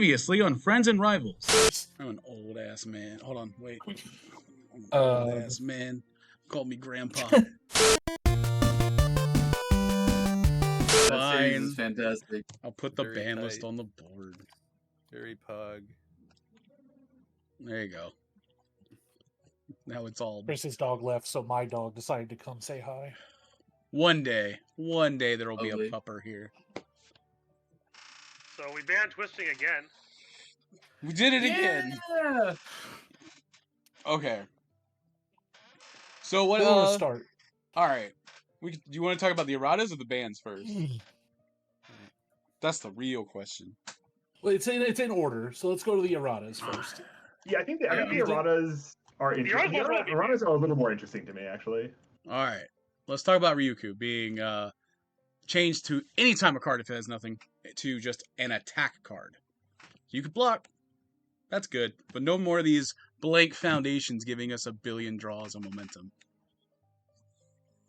Previously on Friends and Rivals. I'm an old ass man. Hold on, wait. I'm an old ass man. Called me grandpa. That series is fantastic. I'll put the ban list on the board. Very pug. There you go. Now it's all... Chris's dog left, so my dog decided to come say hi. One day there will be a pupper here. So we banned twisting again. We did it again. Yeah. Okay. So what? We'll start. All right. Do you want to talk about the erratas or the bans first? That's the real question. Well, it's in order, so let's go to the erratas first. Yeah, I think the erratas are interesting. The erratas are a little more interesting to me, actually. All right. Let's talk about Ryuku being changed to any time a card if it has nothing to just an attack card. You could block. That's good. But no more of these blank foundations giving us a billion draws of momentum.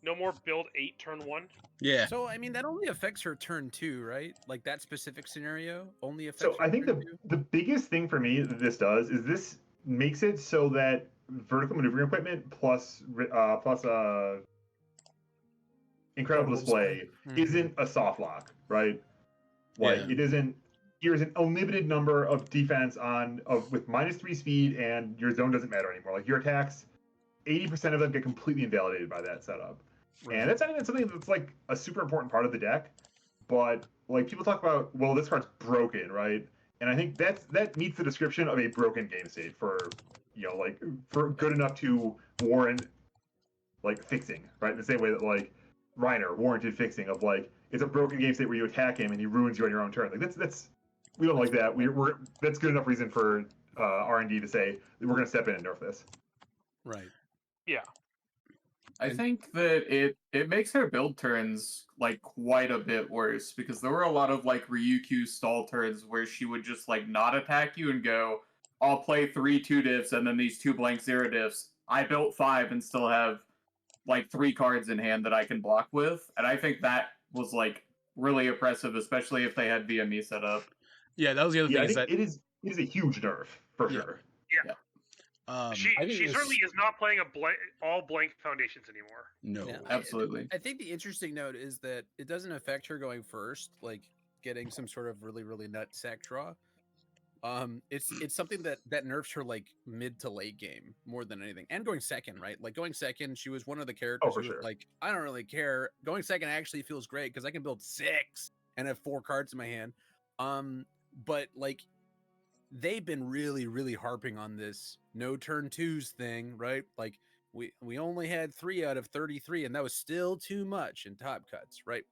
No more build 8 turn 1. Yeah. So I mean that only affects her turn 2, right? Like that specific scenario only affects. So I think the biggest thing for me that this does is this makes it so that vertical maneuvering equipment plus incredible display isn't a soft lock, right? Like it isn't. Here's an unlimited number of defense with -3 speed, and your zone doesn't matter anymore. Like your attacks, 80% of them get completely invalidated by that setup. Right. And that's not even something that's like a super important part of the deck, but like people talk about, well, this card's broken, right? And I think that meets the description of a broken game state for good enough to warrant like fixing, right? The same way that like Reiner warranted fixing of like it's a broken game state where you attack him and he ruins you on your own turn. Like that's we don't like that. We're that's good enough reason for R&D to say we're going to step in and nerf this. Right. Yeah. I think that it makes her build turns like quite a bit worse because there were a lot of like Ryukyu stall turns where she would just like not attack you and go, I'll play 3 2-diffs and then these 2 blank 0-diffs. I built 5 and still have like 3 cards in hand that I can block with. And I think that was like really oppressive, especially if they had VME set up. Yeah, that was the other thing. It is a huge nerf for sure. Yeah. She certainly is not playing all blank foundations anymore. No, yeah, absolutely. I think the interesting note is that it doesn't affect her going first, like getting some sort of really, really nut sack draw. It's something that nerfs her like mid to late game more than anything, and going second, right? Like going second, she was one of the characters who was like, I don't really care. Going second actually feels great because I can build 6 and have 4 cards in my hand. But like they've been really, really harping on this no turn 2s thing, right? Like we only had 3 out of 33, and that was still too much in top cuts, right?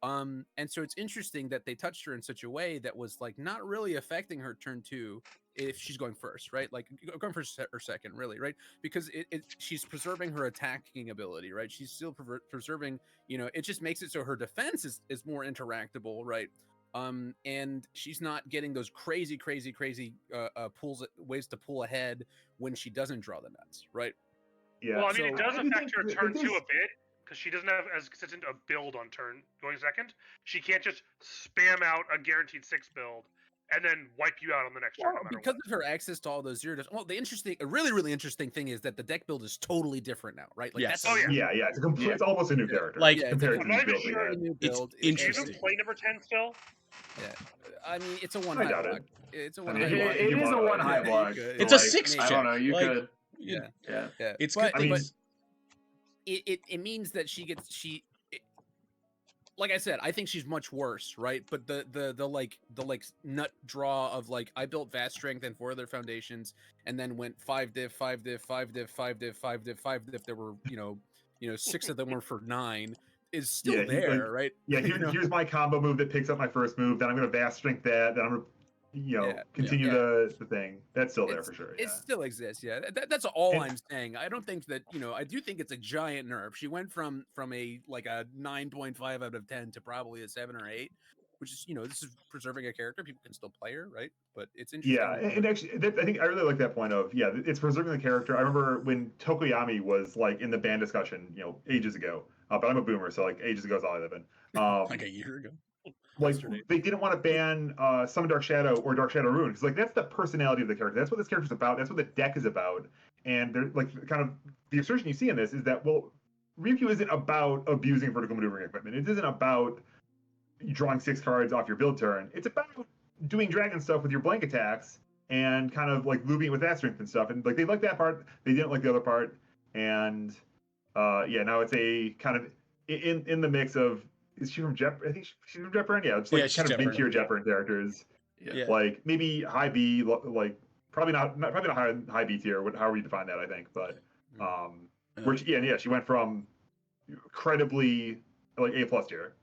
And so it's interesting that they touched her in such a way that was like not really affecting her turn 2 if she's going first, right? Like going first or second, really, right? Because she's preserving her attacking ability, right? She's still preserving, it just makes it so her defense is more interactable, right? And she's not getting those crazy ways to pull ahead when she doesn't draw the nuts, right? Yeah. Well, I mean, it does affect her turn 2 a bit because she doesn't have as consistent a build on going second. She can't just spam out a guaranteed 6 build and then wipe you out on the next turn. No because of her access to all those 0-diffs. Well, a really, really interesting thing is that the deck build is totally different now, right? Like yes. That's It's almost a new character. Like compared I'm not even sure. It's interesting. Do you even play number 10 still? Yeah, I mean it's a 1 high block. It's a 1 high block. It is a 1 high block. It's a 6 check. I don't know. You like, could. Yeah. It's but, good. But it means that like I said, I think she's much worse, right? But the nut draw of like I built vast strength and 4 other foundations, and then went 5-diff, 5-diff, 5-diff, 5-diff, 5-diff, 5-diff. There were 6 of them were for 9. Is still there, right? Yeah, here's my combo move that picks up my first move. Then I'm going to vast strength that. Then I'm going to continue the thing. That's still there for sure. It still exists. Yeah, that's all I'm saying. I don't think that I do think it's a giant nerf. She went from a like a 9.5 out of 10 to probably a 7 or 8, which is this is preserving a character. People can still play her, right? But it's interesting. Yeah, and actually, I think I really like that point of it's preserving the character. I remember when Tokoyami was like in the ban discussion, ages ago. But I'm a boomer, so like ages ago is all I live in. Like a year ago. like Yesterday. they didn't want to ban Summon Dark Shadow or Dark Shadow Rune because like that's the personality of the character. That's what this character's about. That's what the deck is about. And they're like kind of the assertion you see in this is that well, Ryukyu isn't about abusing vertical maneuvering equipment. It isn't about drawing 6 cards off your build turn. It's about doing dragon stuff with your blank attacks and kind of like looping with that strength and stuff. And like they liked that part, they didn't like the other part. And yeah, now it's a kind of in the mix of is she from Jep? I think she's from Jepern. Yeah, it's like Yeah, she's kind of Jepern. mid-tier Jepern characters. Yeah. Like maybe high B, like probably not high B tier. However you define that, I think. But which yeah, she went from credibly like A plus tier,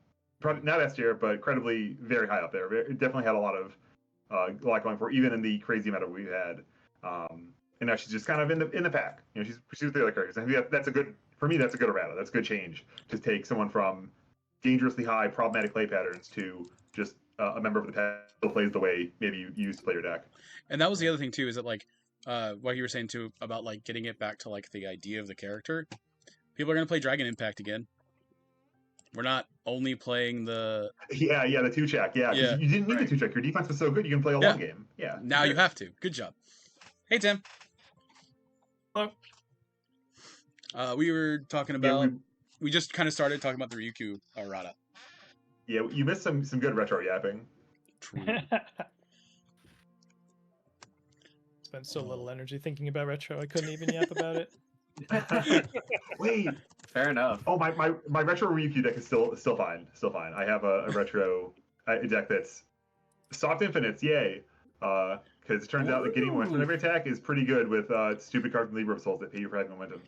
probably not S tier, but credibly very high up there. It definitely had a lot going for her, even in the crazy meta we had. And now she's just kind of in the pack. You know, she's with the other characters. I think that's a good for me. That's a good errata. That's a good change to take someone from dangerously high problematic play patterns to just a member of the pack still plays the way maybe you used to play your deck. And that was the other thing too, is that like what you were saying too about like getting it back to like the idea of the character. People are gonna play Dragon Impact again. We're not only playing the the 2-check. Yeah, 'cause Yeah. you didn't need the 2-check. Your defense was so good you can play a long game. Yeah. Now you have to. Good job. Hey Tim. Hello. We were talking Yeah, about we just kind of started talking about the Ryukyu errata. Yeah, you missed some good retro yapping. True. Spent so little energy thinking about retro, I couldn't even yap about it. Wait. Fair enough. Oh, my retro Ryukyu deck is still fine. Still fine. I have a retro deck that's soft infinites. Yay. Because it turns out that getting momentum every attack is pretty good with stupid cards in Libra of Souls that pay you for having momentum.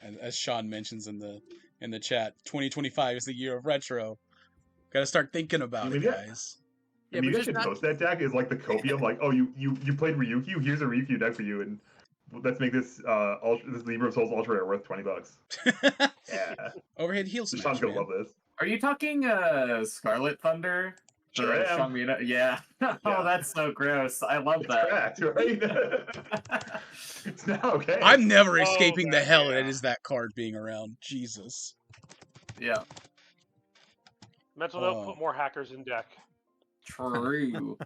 And as Sean mentions in the chat, 2025 is the year of retro. Got to start thinking about it, guys. Yeah, maybe I should post that deck is like the copium, like, oh, you played Ryukyu? Here's a Ryukyu deck for you, and let's make this this Libra of Souls Ultra Rare worth $20. Yeah. Overhead heel smash. Sean's gonna love this. Are you talking Scarlet Thunder? Sure The am. Shangmina? Yeah. Oh, that's so gross. I love that. Cracked, right? It's not okay. I'm never escaping the hell yeah. that is that card being around. Jesus. Yeah. Mental note: put more hackers in deck. True.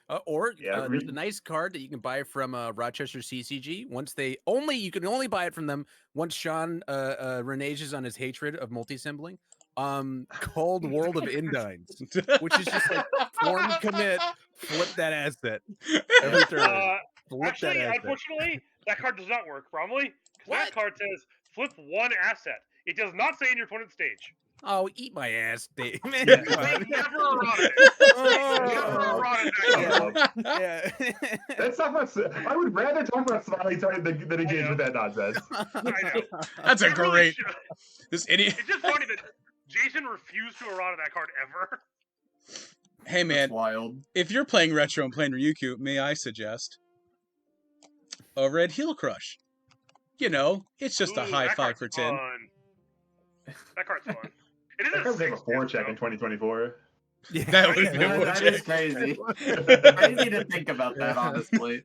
There's a nice card that you can buy from Rochester CCG. You can only buy it from them once Sean reneges on his hatred of multi-symboling. Called World of Indines, which is just like form commit, flip that asset every turn. Actually, unfortunately, that card does not work, Bromley. That card says flip one asset. It does not say in your opponent's stage. Oh, eat my ass, Dave. Man, They never eroded it. Never eroded that card. Yeah. Let's talk about. I would rather talk about Smiley than engage with that nonsense. I know. That's a It really great. should. This idiot. It's just funny that Jason refused to errata that card ever. Hey man, That's wild. if you're playing retro and playing Ryukyu, may I suggest Overhead Heel Crush? You know, it's just a Ooh, high that 5 card's for 10. fun. That card's fun. It is That a card's like a 6 4-check though. in 2024. That would be That a is crazy. Crazy to think about that, honestly.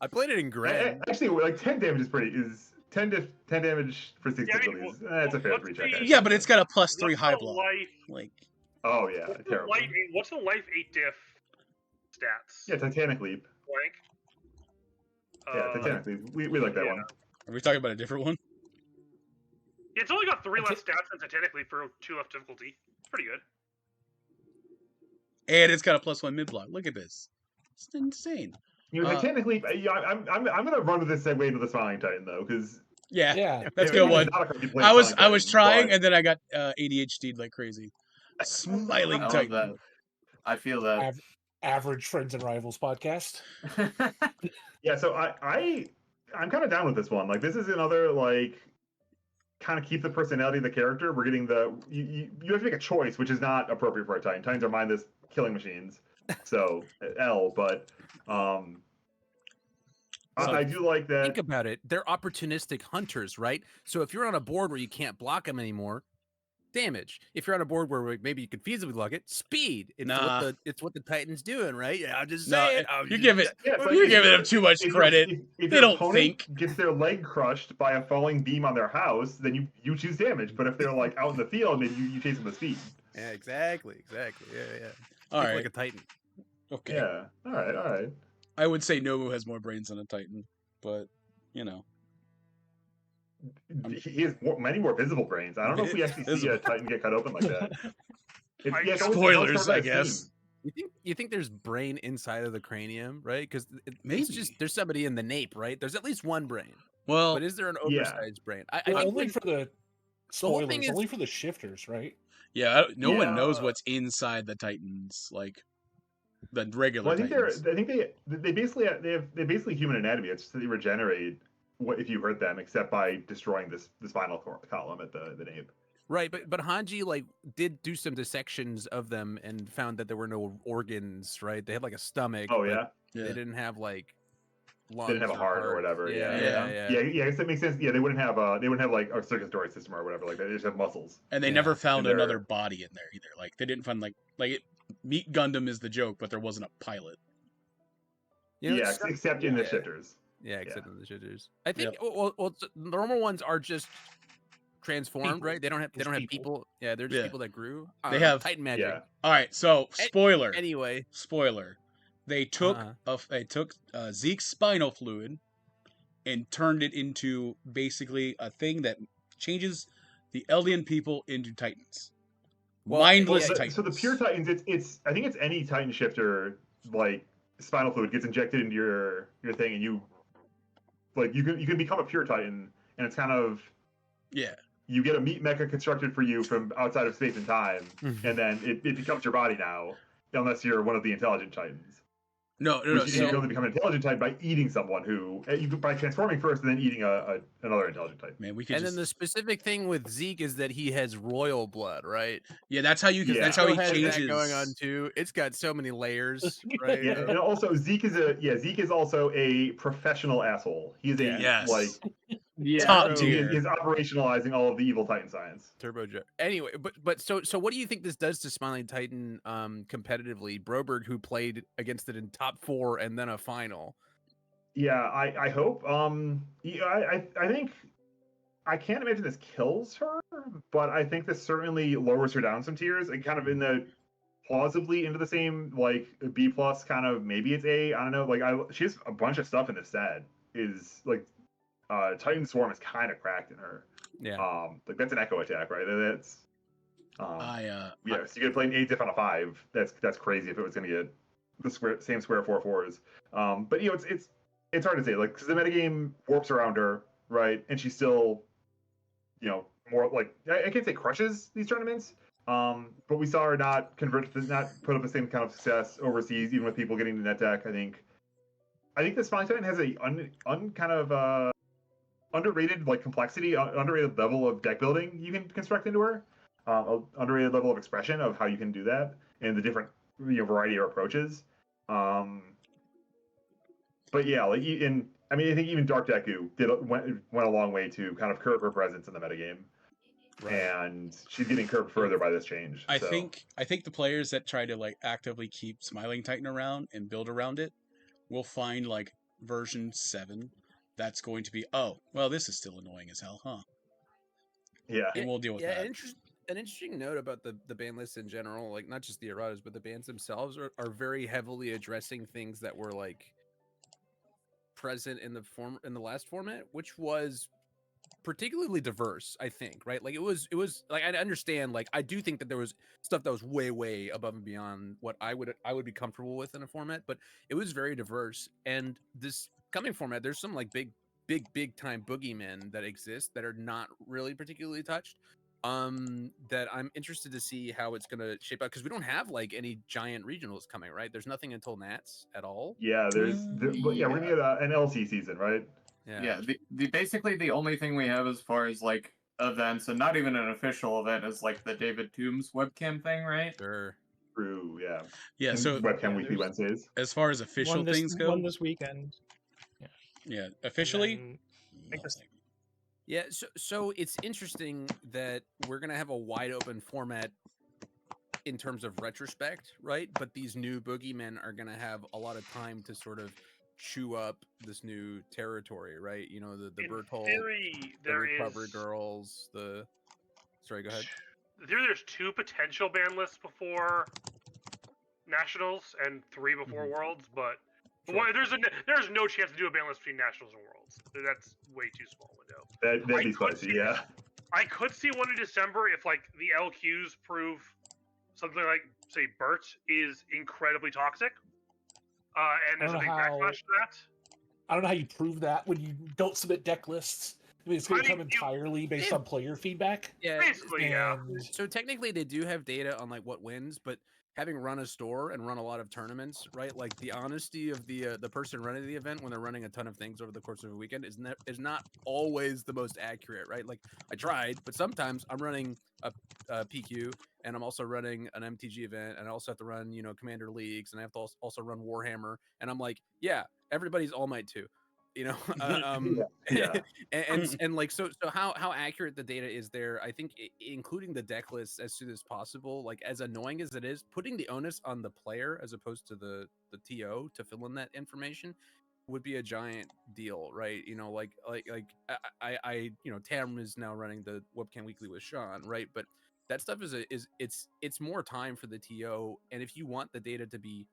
I played it in Grand. Actually, like 10 damage is 10 damage for 6 Yeah, I mean, difficulties. That's a fair what's 3-check. the- Yeah, but it's got a +3 What's high the block. life- Like, Oh yeah, What's the terrible. life 8 diff stats? Yeah, Titanic Leap. Blank. Yeah, Titanic Leap. We like that yeah. one. are we talking about a different one? It's only got 3 less stats than Titanic Leap for 2 less difficulty. It's pretty good. And it's got a +1 mid block. Look at this. It's insane. You know, Titanic Leap. Yeah, I'm gonna run with this segue into the Smiling Titan though, because Yeah, Yeah. that's a good one. I was trying, and then I got ADHD'd like crazy. Smiling I love Titan. that. I feel that. Average Friends and Rivals podcast. Yeah, so I'm kind of down with this one. Like, this is another like kind of keep the personality of the character. We're getting you have to make a choice, which is not appropriate for a Titan. Titans are mindless killing machines, so L. But I do like that. Think about it. They're opportunistic hunters, right? So if you're on a board where you can't block them anymore, damage. If you're on a board where maybe you can feasibly block it, speed. It's what the Titan's doing, right? Yeah, I'm just saying. You're giving If them too much if credit. If They your don't opponent think. gets their leg crushed by a falling beam on their house, then you choose damage. But if they're like out in the field, then you chase them with speed. Yeah, exactly. Yeah. All Think right. like a Titan. Okay. Yeah. All right. I would say Nobu has more brains than a Titan, but you know. He has many more visible brains. I don't know if we actually see Visible. a Titan get cut open like that. I It's don't- always Spoilers, covered by I a guess. seam. You think there's brain inside of the cranium, right? Because Maybe. it's just there's somebody in the nape, right? There's at least one brain, Well, but is there an yeah. oversized brain? I Well, think only when- for the whole thing spoilers, is- only for the shifters, right? yeah, no one knows Yeah. what's inside the Titans, like the regular Well, I think Titans. they basically human anatomy. It's just that they regenerate if you hurt them, except by destroying this spinal column at the nape. right, but Hanji like did do some dissections of them and found that there were no organs, right? They had like a stomach. Oh but yeah, Yeah. they didn't have like lungs. they didn't have a heart or whatever. Yeah. I guess that makes sense. Yeah, they wouldn't have like a circulatory system or whatever like that. They just have muscles. And they Yeah. never found And they're- another body in there either. Like they didn't find Meat Gundam is the joke, but there wasn't a pilot. You know, Yeah, it's- except in the yeah. shifters. Yeah, except Yeah. in the shitters. I think well, normal ones are just transformed, People. right? They don't have Just people. people. Yeah, they're just Yeah. people that grew. They have- Titan magic. Yeah. All right, so spoiler. Anyway, Spoiler. They took Uh-huh. Zeke's spinal fluid and turned it into basically a thing that changes the Eldian people into Titans. Well, Mindless yeah, Titans. So the pure Titans, it's I think it's any Titan shifter like spinal fluid gets injected into your thing, and you can become a pure Titan, and it's kind of Yeah. you get a meat mecha constructed for you from outside of space and time, and then it becomes your body now, unless you're one of the intelligent Titans. No. Which you can So, only become an intelligent Titan by eating someone who by transforming first and then eating another intelligent Titan. man, we could And just then the specific thing with Zeke is that he has royal blood, right? yeah. That's how you can. Yeah. That's how he Still has changes. that going on too. It's got so many layers, right? Yeah, and also Zeke is also a professional asshole. He's a Yes. like Top so- tier. He's operationalizing all of the evil Titan science. Turbo Jet. Anyway, but so what do you think this does to Smiling Titan competitively? Broberg, who played against it in top 4 and then a final. Yeah, I hope. Yeah, I think I can't imagine this kills her, but I think this certainly lowers her down some tiers and kind of in the plausibly into the same like B plus kind of maybe it's A. I don't know. Like she has a bunch of stuff in this set. Is like Titan Swarm is kind of cracked in her. Yeah. Like that's an echo attack, right? That's I yeah. So you could play an 8 diff on a 5. That's crazy if it was going to get the same square 4/4s. But you know it's hard to say like because the metagame warps around her, right? And she's still, you know, more like I can't say crushes these tournaments. But we saw her not put up the same kind of success overseas, even with people getting to net deck. I think the Smiling Titan has a kind of underrated like complexity, underrated level of deck building you can construct into her. Underrated level of expression of how you can do that and the different variety of approaches. But yeah, like I think even Dark Deku went a long way to kind of curb her presence in the metagame. Right. And she's getting curbed further by this change. I think the players that try to like actively keep Smiling Titan around and build around it will find like version 7 that's going to be this is still annoying as hell, huh? Yeah. And we'll deal with that. An interesting note about the ban list in general, like not just the erratas, but the bans themselves are very heavily addressing things that were like present in the last format, which was particularly diverse, I think, right? Like it was like I understand, like I do think that there was stuff that was way above and beyond what I would be comfortable with in a format, but it was very diverse. And this coming format, there's some like big time boogeymen that exist that are not really particularly touched. That I'm interested to see how it's gonna shape out because we don't have like any giant regionals coming, right? There's nothing until Nats at all. Yeah, we're gonna get an LC season, right? Yeah, the basically the only thing we have as far as like events, and not even an official event, is like the David Toombs webcam thing, right? Sure. True, yeah. Yeah, And so webcam Yeah, weekly there's- Wednesdays. as far as official things go, One this weekend. yeah, officially, And I think this- nothing. Yeah, so it's interesting that we're gonna have a wide open format in terms of retrospect, right? But these new boogeymen are gonna have a lot of time to sort of chew up this new territory, right? You know, the In Bertolt, theory, the there recovery is. girls, the sorry, go ahead. there's 2 potential ban lists before Nationals and 3 before Worlds, but there's no chance to do a ban list between Nationals and Worlds. That's way too small window. That'd be spicy, yeah. I could see one in December if like the LQs prove something like say Bert is incredibly toxic, and there's a big backlash to that. I don't know how you prove that when you don't submit deck lists. I mean, it's going to come entirely based on player feedback. Yeah, basically, yeah. So technically, they do have data on like what wins, but having run a store and run a lot of tournaments, right? Like the honesty of the person running the event when they're running a ton of things over the course of a weekend is not always the most accurate, right? Like I tried, but sometimes I'm running a PQ and I'm also running an MTG event, and I also have to run Commander Leagues, and I have to also run Warhammer, and I'm like, yeah, everybody's All Might too. And like so how accurate the data is there, I think including the deck lists as soon as possible, like as annoying as it is, putting the onus on the player as opposed to the TO to fill in that information would be a giant deal, right? I Tam is now running the Webcam Weekly with Sean, right? But that stuff it's more time for the TO, and if you want the data to be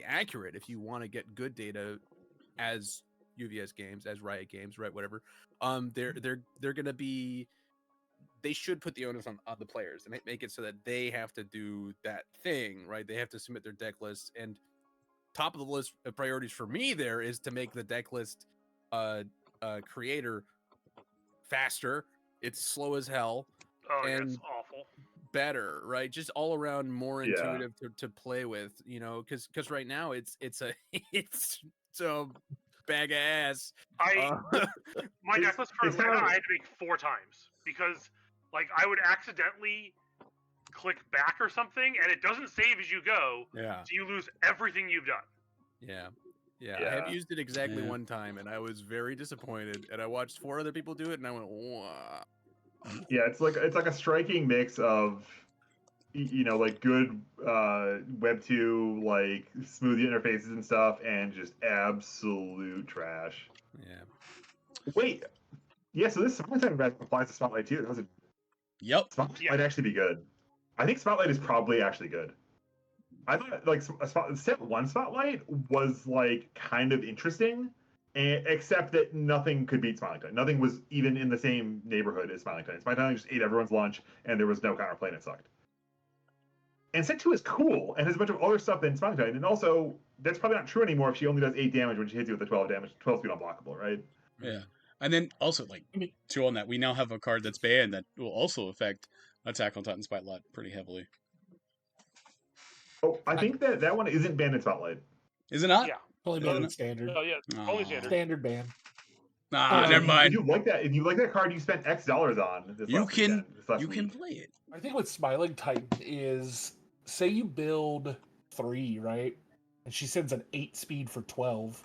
accurate, if you want to get good data as UVS games, as Riot Games, right? Whatever. They're gonna be. They should put the onus on the players and make it so that they have to do that thing, right? They have to submit their deck lists, and top of the list of priorities for me there is to make the deck list creator faster. It's slow as hell. Oh, and it's awful. Better, right? Just all around more intuitive to play with, because right now it's a it's so bag of ass. My deck list for Atlanta I had to make 4 times because like I would accidentally click back or something and it doesn't save as you go. Yeah. So you lose everything you've done. Yeah. I have used it exactly one time and I was very disappointed, and I watched 4 other people do it and I went, wow. Yeah, it's like a striking mix of like good Web 2 like smooth interfaces and stuff, and just absolute trash. Yeah. Wait. Yeah, so this Spotlight applies to Spotlight too. Yep. Spotlight might actually be good. I think Spotlight is probably actually good. I thought like Step 1 Spotlight was like kind of interesting, except that nothing could beat Smiling Tide. Nothing was even in the same neighborhood as Smiling Tide. Smiling Tide just ate everyone's lunch, and there was no counterplay, and it sucked. And Set 2 is cool, and has a bunch of other stuff than Smiling Tide, and also, that's probably not true anymore if she only does 8 damage when she hits you with the 12 damage, 12 speed unblockable, right? Yeah. And then also, like, too on that, we now have a card that's banned that will also affect Attack on Titan Spotlight pretty heavily. Oh, I think that one isn't banned in Spotlight. Is it not? Yeah. Only banned in standard. Oh, yeah. Only standard. Standard ban. Never mind. If you like that card you spent X dollars on, you can play it. I think what Smiling Titan is, say you build 3, right? And she sends an 8 speed for 12.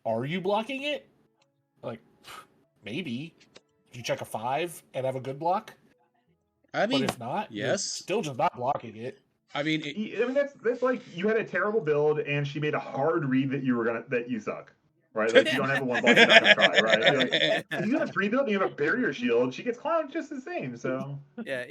Are you blocking it? Like, maybe. Did you check a 5 and have a good block? I mean, but if not, yes. you're still just not blocking it. I mean, that's like you had a terrible build and she made a hard read that you suck, right? Like you don't have a 1 block, you're not gonna try, right? You're like, if you have a 3 build and you have a barrier shield, she gets clowned just the same. So yeah,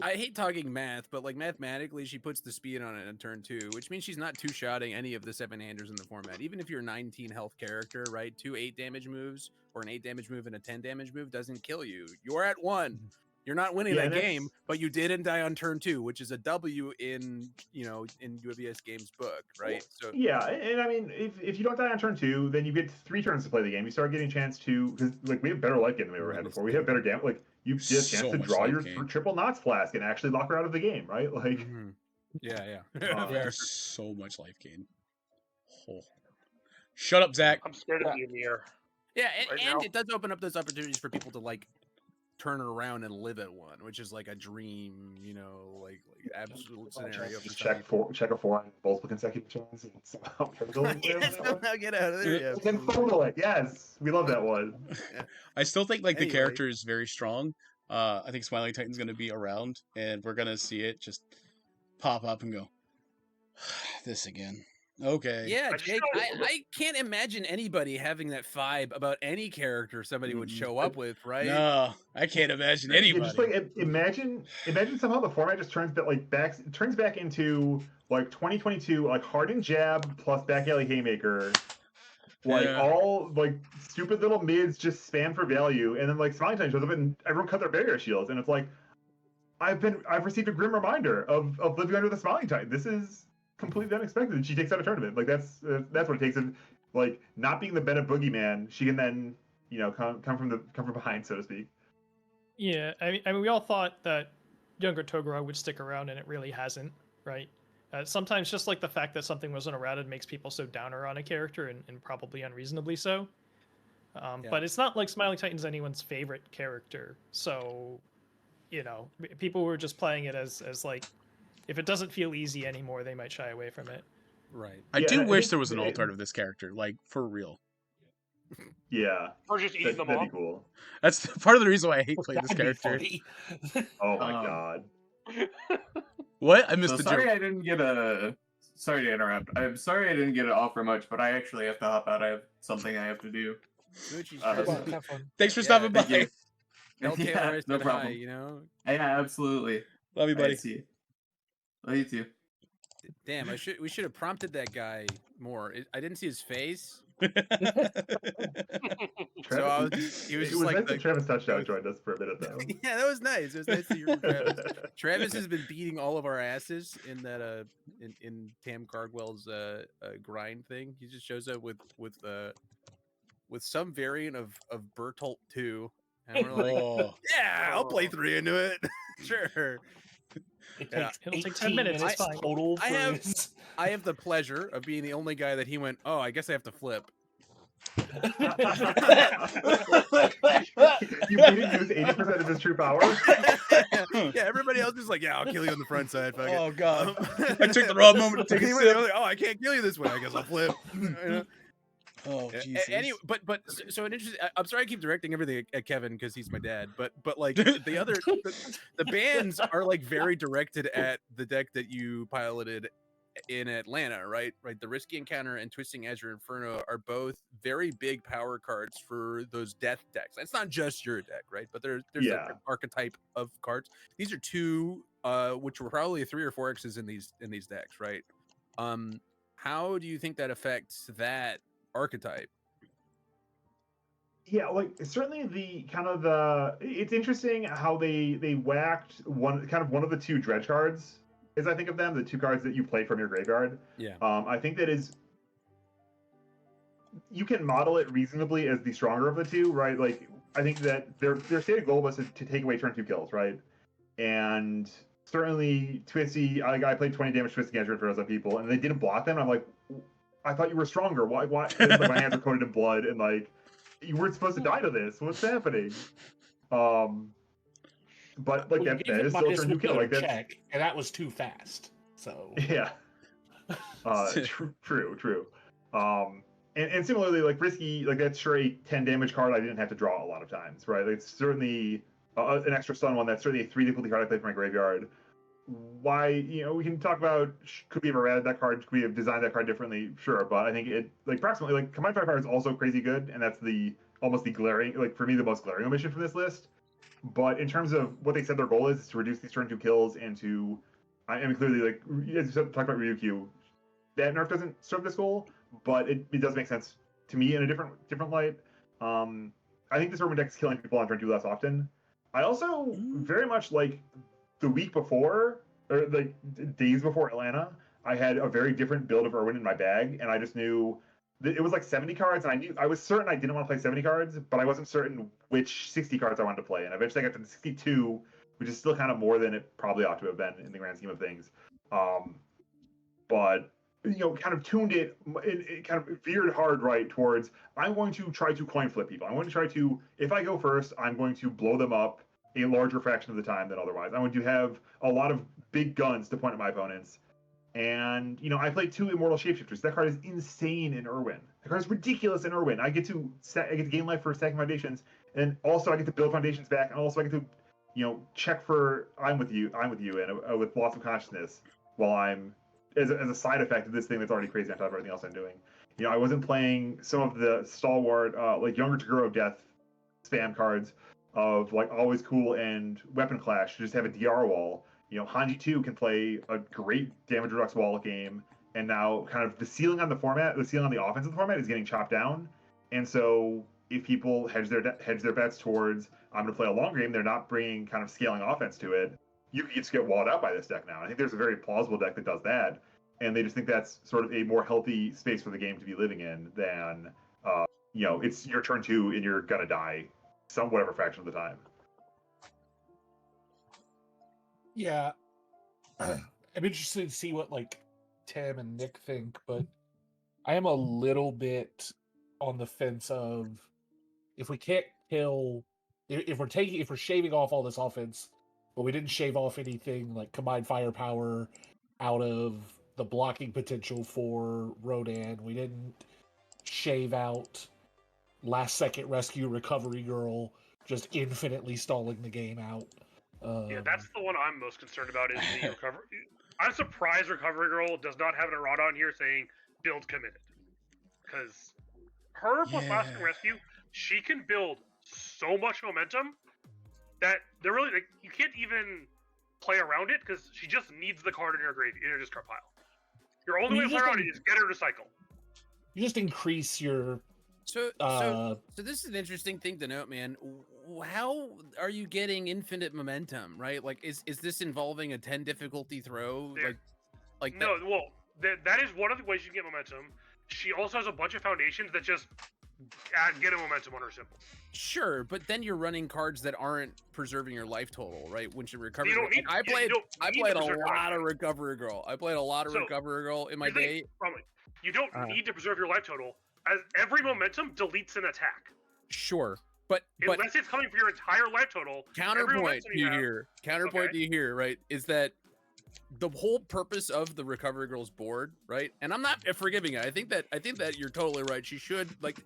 I hate talking math, but like mathematically, she puts the speed on it in turn 2, which means she's not 2-shotting any of the 7-handers in the format. Even if you're a 19 health character, right? 2 8 damage moves or an 8 damage move and a 10 damage move doesn't kill you. You're at 1. You're not winning that game, but you didn't die on turn 2, which is a W in UVS Games book, right? So yeah, and I mean, if you don't die on turn 2, then you get 3 turns to play the game. You start getting a chance to, because like we have better life game than we ever had before. We have better damage. Like you get a chance to draw your triple Knots Flask and actually lock her out of the game, right? Like, yeah. There's so much life gain. Oh. Shut up, Zach. I'm scared of the Amir. Yeah, and it does open up those opportunities for people to like turn it around and live at 1, which is like a dream, like absolute scenario. Just check a 4 on multiple consecutive turns and somehow get out of there. Then photo it. Yes, we love that one. I still think the character is very strong. I think Smiling Titan's going to be around, and we're going to see it just pop up and go, this again. Okay. Yeah, I Jake, just- I can't imagine anybody having that vibe about any character somebody would Mm-mm. show up with, right? No, I can't imagine Yeah, anybody. just like imagine somehow the format just turns back into like 2022, like hardened jab plus back alley haymaker, like Yeah. all like stupid little mids just spam for value, and then like Smiling Time shows up and everyone cut their barrier shields, and it's like I've received a grim reminder of living under the Smiling Tide. This is completely unexpected. And she takes out a tournament. Like that's what it takes. And like not being the Bennett boogeyman, she can then come from behind, so to speak. Yeah, I mean, we all thought that younger Toguro would stick around, and it really hasn't, right? Sometimes just like the fact that something wasn't errated makes people so downer on a character, and probably unreasonably so. But it's not like Smiling Titan's anyone's favorite character, so people were just playing it as like, if it doesn't feel easy anymore, they might shy away from it. Right. I Yeah, do and I wish think there was an it- alt art of this character, like for real. Yeah, Or just eating them that'd all. be cool. That's part of the reason why I hate playing this That'd be character. funny. Oh my Um, god. What? I missed So the sorry joke. I didn't get a. Sorry to interrupt. I'm sorry I didn't get to offer much, but I actually have to hop out. I have something I have to do. Smoochies, Uh, Have Travis. fun, have fun. Thanks for Yeah, stopping by. thank you. Tell Taylor Yeah, I no said hi, problem. you know? Yeah, absolutely. Love you, buddy. I see you. Love you too. Damn, we should have prompted that guy more. I didn't see his face. So I was just, he was It just was like nice that the, Travis Touchdown joined us for a minute though. yeah, that was nice. It was nice to hear from Travis. Travis has been beating all of our asses in that in Tam Cardwell's grind thing. He just shows up with some variant of Bertolt 2. And we're like, Oh, yeah, I'll play 3 into it. Sure. It Yeah. takes It'll take 10 18 minutes, minutes it's fine. total for I have- his... I have the pleasure of being the only guy that he went, oh, I guess I have to flip. You made him use 80% of his true power. Yeah, everybody else is like, yeah, I'll kill you on the front side. Fuck it. oh God! Um, I took the wrong moment to take a he went, sip. oh, I can't kill you this way. I guess I'll flip. You know? Oh Yeah, Jesus! Anyway, but so an interesting. I'm sorry I keep directing everything at Kevin because he's my dad. But like the other the bans are like very directed at the deck that you piloted in Atlanta, right? Right. The Risky Encounter and Twisting Azure Inferno are both very big power cards for those death decks. It's not just your deck, right? But there's Yeah. an archetype of cards. These are two, which were probably 3 or 4 X's in these decks, right? How do you think that affects that archetype? Yeah, like certainly the kind of it's interesting how they whacked one of the 2 dredge cards, as I think of them, the 2 cards that you play from your graveyard. Yeah. I think that is, you can model it reasonably as the stronger of the 2, right? Like I think that their stated goal was to take away turn 2 kills, right? And certainly Twisty, I played 20 damage Twisting Azure for other people, and they didn't block them. I'm like, I thought you were stronger. Why? Like, my hands are coated in blood, and like, you weren't supposed to die to this. What's happening? But like Well, that you gave is it still a minus turn 2 kill. one Like that's check, and that was too fast. So yeah. True. And similarly, like Risky, like that's sure a 10 damage card I didn't have to draw a lot of times, right? Like, it's certainly an extra stun one. That's certainly a 3 difficulty card I play from my graveyard. Why, we can talk about could we have errated that card, could we have designed that card differently? Sure, but I think it like approximately like Combined Firepower is also crazy good, and that's almost the glaring, like for me, the most glaring omission from this list. But in terms of what they said their goal is to reduce these turn 2 kills and to, I mean, clearly, like as you said, talk about Ryukyu, that nerf doesn't serve this goal, but it does make sense to me in a different light. I think this urban deck is killing people on turn 2 less often. I also very much like the week before, or like days before Atlanta, I had a very different build of Irwin in my bag, and I just knew that it was like 70 cards, and I was certain I didn't want to play 70 cards, but I wasn't certain which 60 cards I wanted to play, and eventually I got to 62, which is still kind of more than it probably ought to have been in the grand scheme of things. But kind of tuned it kind of veered hard right towards, I'm going to try to coin flip people. I'm going to try to, if I go first, I'm going to blow them up a larger fraction of the time than otherwise. I'm going to have a lot of big guns to point at my opponents. And, I played 2 Immortal Shapeshifters. That card is insane in Irwin. That card is ridiculous in Irwin. I get to gain life for stacking foundations, and also I get to build foundations back, and also I get to, check for I'm with you, and with loss of consciousness while I'm as a side effect of this thing that's already crazy on top of everything else I'm doing. You know, I wasn't playing some of the stalwart, like Younger Toguro Death spam cards of like Always Cool and Weapon Clash to just have a DR wall. You know, Hanji 2 can play a great damage reduction wall game, and now kind of the ceiling on the format, the ceiling on the offensive format is getting chopped down. And so if people hedge their bets towards I'm going to play a long game, they're not bringing kind of scaling offense to it. You could just get walled out by this deck now. I think there's a very plausible deck that does that, and they just think that's sort of a more healthy space for the game to be living in than, you know, it's your turn 2 and you're gonna die some whatever fraction of the time. Yeah, I'm interested to see what like Tim and Nick think, but I am a little bit on the fence of if we can't kill, if we're shaving off all this offense, but we didn't shave off anything like combined firepower out of the blocking potential for Rodan. We didn't shave out last second rescue recovery girl, just infinitely stalling the game out. Yeah, that's the one I'm most concerned about is the recovery. I'm surprised Recovery Girl does not have an errata on here saying build committed. Because her plus last second rescue, she can build so much momentum that they're really like you can't even play around it because she just needs the card in her discard pile. Your only way to play around it is get her to cycle. You just increase your So this is an interesting thing to note, man. How are you getting infinite momentum, right? Like, is this involving a 10 difficulty throw? Like no, well, that is one of the ways you can get momentum. She also has a bunch of foundations that just get a momentum on her symbol. Sure, but then you're running cards that aren't preserving your life total, right? When she recovers, You don't need, I played a preserve lot of Recovery Girl. I played a lot of Recovery Girl in my day. Probably. You don't need to preserve your life total, as every momentum deletes an attack. Sure, but unless it's coming for your entire life total. Counterpoint do you hear, right? Is that the whole purpose of the Recovery Girl's board, right? And I'm not forgiving it. I think that you're totally right. She should, like,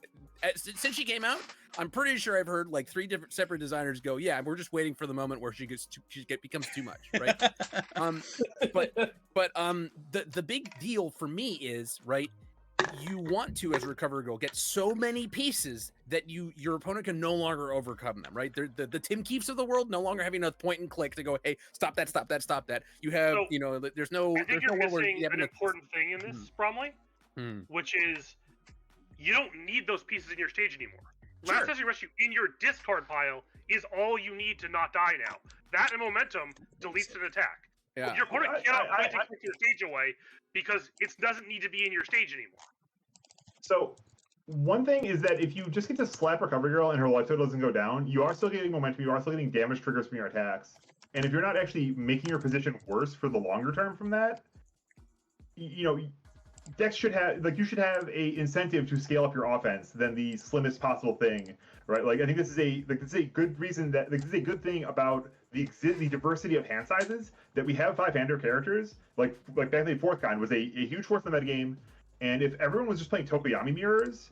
since she came out, I'm pretty sure I've heard like 3 different separate designers go, yeah, we're just waiting for the moment where she becomes too much, right? The big deal for me is, right, you want to, as a Recovery Girl, get so many pieces that your opponent can no longer overcome them, right? The Tim Keefes of the world no longer having enough point and click to go, hey, stop that. You have, there's no. I think you're missing an important thing in this, Bromley, which is you don't need those pieces in your stage anymore. Last Rescue Rescue in your discard pile is all you need to not die now. That and momentum deletes an attack. Yeah. Your opponent cannot take your stage away because it doesn't need to be in your stage anymore. So one thing is that if you just get to slap Recovery Girl and her life total doesn't go down, you are still getting momentum, you are still getting damage triggers from your attacks. And if you're not actually making your position worse for the longer term from that, you know, decks should have, like, you should have a incentive to scale up your offense than the slimmest possible thing, right? Like, I think this is a good reason that, like, this is a good thing about the diversity of hand sizes, that we have 5-hander characters, like back in the 4th kind was a huge force in the metagame. And if everyone was just playing Tokoyami mirrors,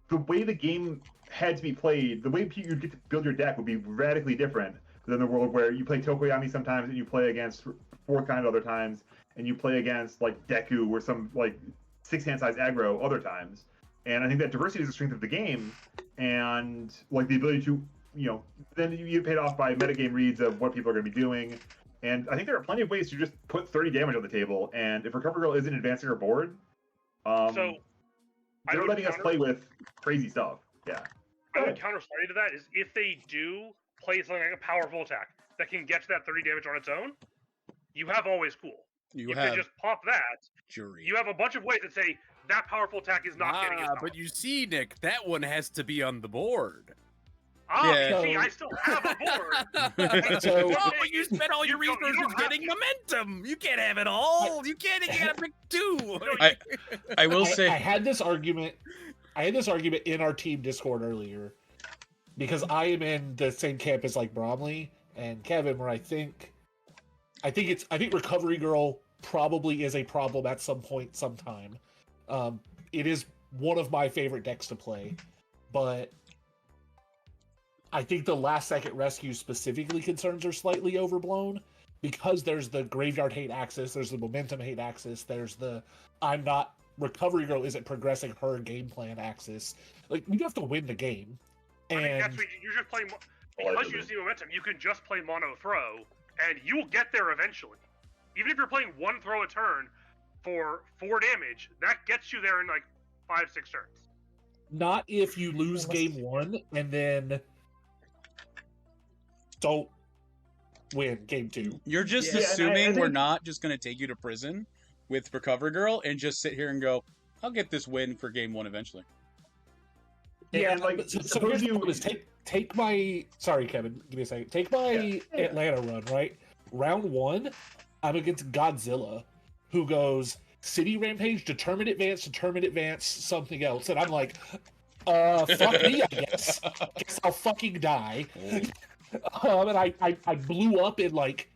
the way the game had to be played, the way you get to build your deck would be radically different than the world where you play Tokoyami sometimes and you play against 4th kind other times, and you play against like Deku or some like 6-hand size aggro other times. And I think that diversity is the strength of the game, and like the ability to, you know, then you get paid off by metagame reads of what people are going to be doing. And I think there are plenty of ways to just put 30 damage on the table, and if Recovery Girl isn't advancing her board, they're letting us play with crazy stuff. Yeah. I would counter slightly to that is if they do play something like a powerful attack that can get to that 30 damage on its own, you have Always Cool. You can just pop that. Jury. You have a bunch of ways that say that powerful attack is not getting it. But you see, Nick, that one has to be on the board. You see, I still have a board. But you spent all your resources getting momentum. You can't have it all. You gotta pick 2. I will say I had this argument in our team Discord earlier because I am in the same camp as like Bromley and Kevin, where I think Recovery Girl probably is a problem at some point, sometime. It is one of my favorite decks to play, but I think the last second rescue specifically concerns are slightly overblown because there's the graveyard hate axis, there's the momentum hate axis, there's the I'm not recovery girl isn't progressing her game plan axis. Like you have to win the game. I think And that's what you're just playing because you use the momentum. You can just play mono throw, and you will get there eventually. Even if you're playing one throw a turn for 4 damage, that gets you there in like 5-6 turns. not if you lose game 1 and then don't win game 2. You're just Yeah, and assuming I we're think- not just going to take you to prison with Recovery Girl and just sit here and go, I'll get this win for game 1 eventually. Yeah, and, like, but so suppose here's the you- problem is take my sorry Kevin, give me a second. Take my Yeah. Atlanta run, right? Round 1, I'm against Godzilla, who goes City Rampage, determine advance, something else, and I'm like, fuck me, I guess. Guess I'll fucking die. And I blew up in like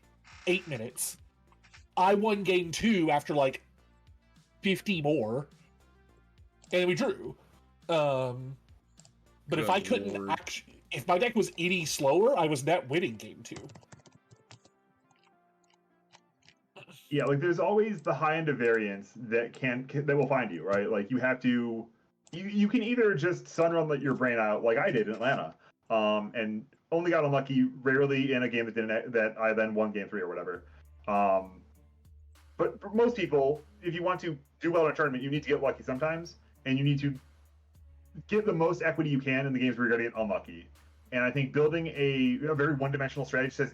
8 minutes. I won game 2 after like 50 more, and we drew. But if Good I couldn't Lord. if my deck was any slower, I was net winning game 2. Yeah, like there's always the high end of variance that that will find you, right? Like you have to, you can either just sunrun let your brain out like I did in Atlanta, and only got unlucky rarely in a game that I then won game 3 or whatever. But for most people, if you want to do well in a tournament, you need to get lucky sometimes, and you need to get the most equity you can in the games where you're going to get unlucky. And I think building a very one-dimensional strategy says,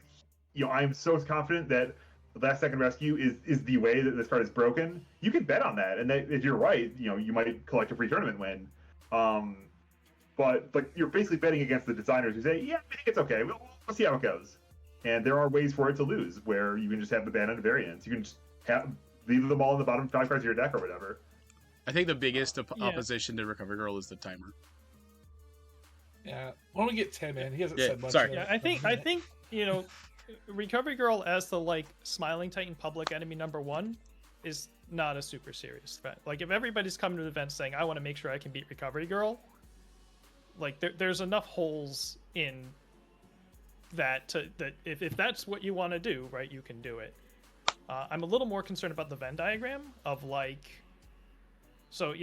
I am so confident that the last second rescue is the way that this card is broken. You can bet on that, and that if you're right, you might collect a free tournament win. But like you're basically betting against the designers who say, yeah, I think it's okay. We'll see how it goes. And there are ways for it to lose, where you can just have the ban end variance. You can just leave them all in the bottom 5 cards of your deck or whatever. I think the biggest Yeah. opposition to Recovery Girl is the timer. Yeah. Why don't we get Tim in? He hasn't Yeah, said much. sorry. yet. Yeah, I think Recovery Girl as the like Smiling Titan public enemy #1 is not a super serious threat. Like if everybody's coming to the event saying I want to make sure I can beat Recovery Girl, like there's enough holes in that if that's what you want to do, right, you can do it. I'm a little more concerned about the Venn diagram of like, so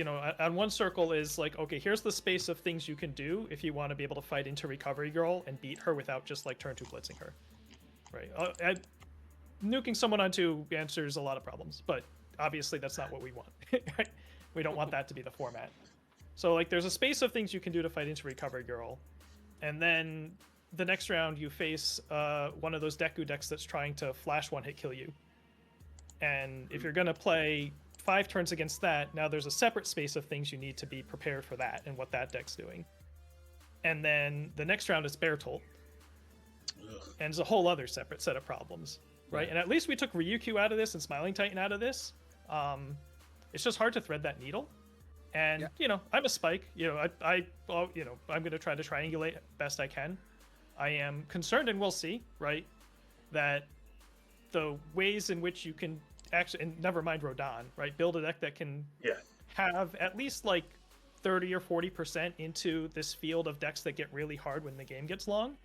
on one circle is like, okay, here's the space of things you can do if you want to be able to fight into Recovery Girl and beat her without just like turn 2 blitzing her, right? Nuking someone on 2 answers a lot of problems, but obviously that's not what we want. Right? We don't want that to be the format. So like there's a space of things you can do to fight into Recovery Girl, and then the next round you face one of those Deku decks that's trying to flash one hit kill you. And if you're gonna play 5 turns against that, now there's a separate space of things you need to be prepared for that and what that deck's doing. And then the next round is Bertolt. And it's a whole other separate set of problems, right? And at least we took Ryukyu out of this and Smiling Titan out of this. It's just hard to thread that needle. And I'm a Spike. I'm gonna try to triangulate best I can. I am concerned, and we'll see, right, that the ways in which you can actually, and never mind Rodan, right, build a deck that can have at least like 30 or 40% into this field of decks that get really hard when the game gets long.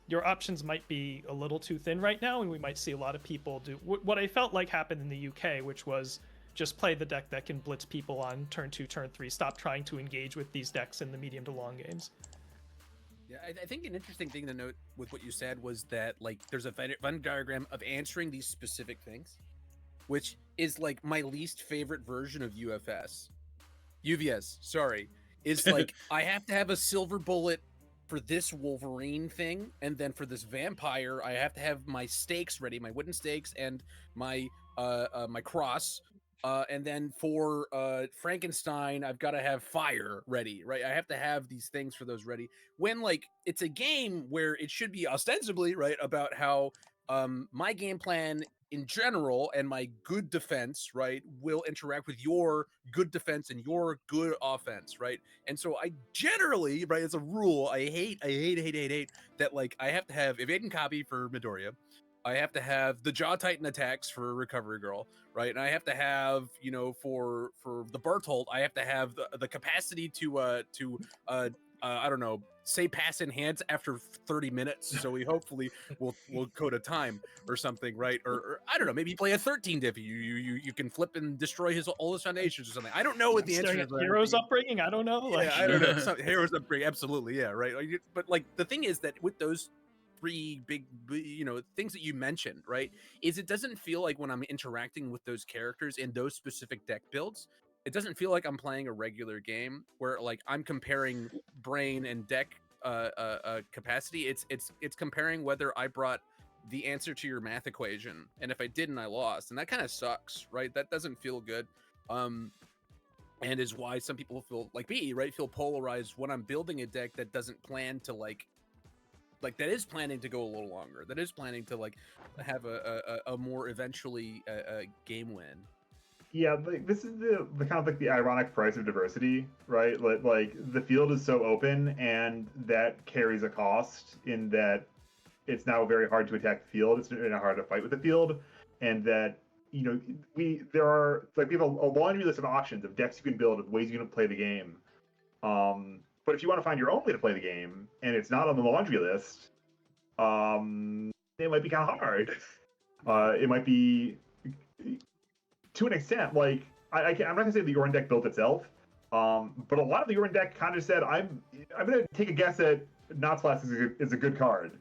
Your options might be a little too thin right now, and we might see a lot of people do what I felt like happened in the UK, which was just play the deck that can blitz people on turn 2, turn 3. Stop trying to engage with these decks in the medium to long games. Yeah, I think an interesting thing to note with what you said was that like there's a Venn diagram of answering these specific things, which is like my least favorite version of UVS, sorry, is like I have to have a silver bullet for this Wolverine thing, and then for this vampire, I have to have my stakes ready, my wooden stakes and my my cross. And then for Frankenstein, I've got to have fire ready, right? I have to have these things for those ready. When like it's a game where it should be ostensibly right about how my game plan in general and my good defense, right, will interact with your good defense and your good offense, right? And so I generally, right, as a rule, I hate that like I have to have Evade and Copy for Midoriya. I have to have the Jaw Titan attacks for Recovery Girl, right? And I have to have, for the Bertolt, I have to have the capacity to I don't know, say pass in hands after 30 minutes. So we hopefully will go to time or something, right? Or I don't know, maybe you play a 13 diff. You can flip and destroy all his foundations or something. I don't know what the answer Staring is. at but I'm Heroes thinking- upbringing. I don't know. Like, Yeah, I don't know. Heroes upgrade, absolutely, yeah, right. But like the thing is that with those three big, things that you mentioned, right, is it doesn't feel like when I'm interacting with those characters in those specific deck builds, it doesn't feel like I'm playing a regular game where like I'm comparing brain and deck capacity. It's comparing whether I brought the answer to your math equation, and if I didn't, I lost, and that kind of sucks, right? That doesn't feel good. And is why some people feel like me, right? Feel polarized when I'm building a deck that doesn't plan to like that is planning to go a little longer. That is planning to like have a more eventually game win. Yeah, like this is the kind of like the ironic price of diversity, right? Like the field is so open, and that carries a cost in that it's now very hard to attack the field. It's very hard to fight with the field, and that we have a laundry list of options of decks you can build, of ways you can play the game. But if you want to find your own way to play the game, and it's not on the laundry list, it might be kind of hard. It might be, to an extent, like I'm not gonna say the Urn deck built itself, but a lot of the Urn deck kind of said, I'm gonna take a guess at Knots Blast is a good card,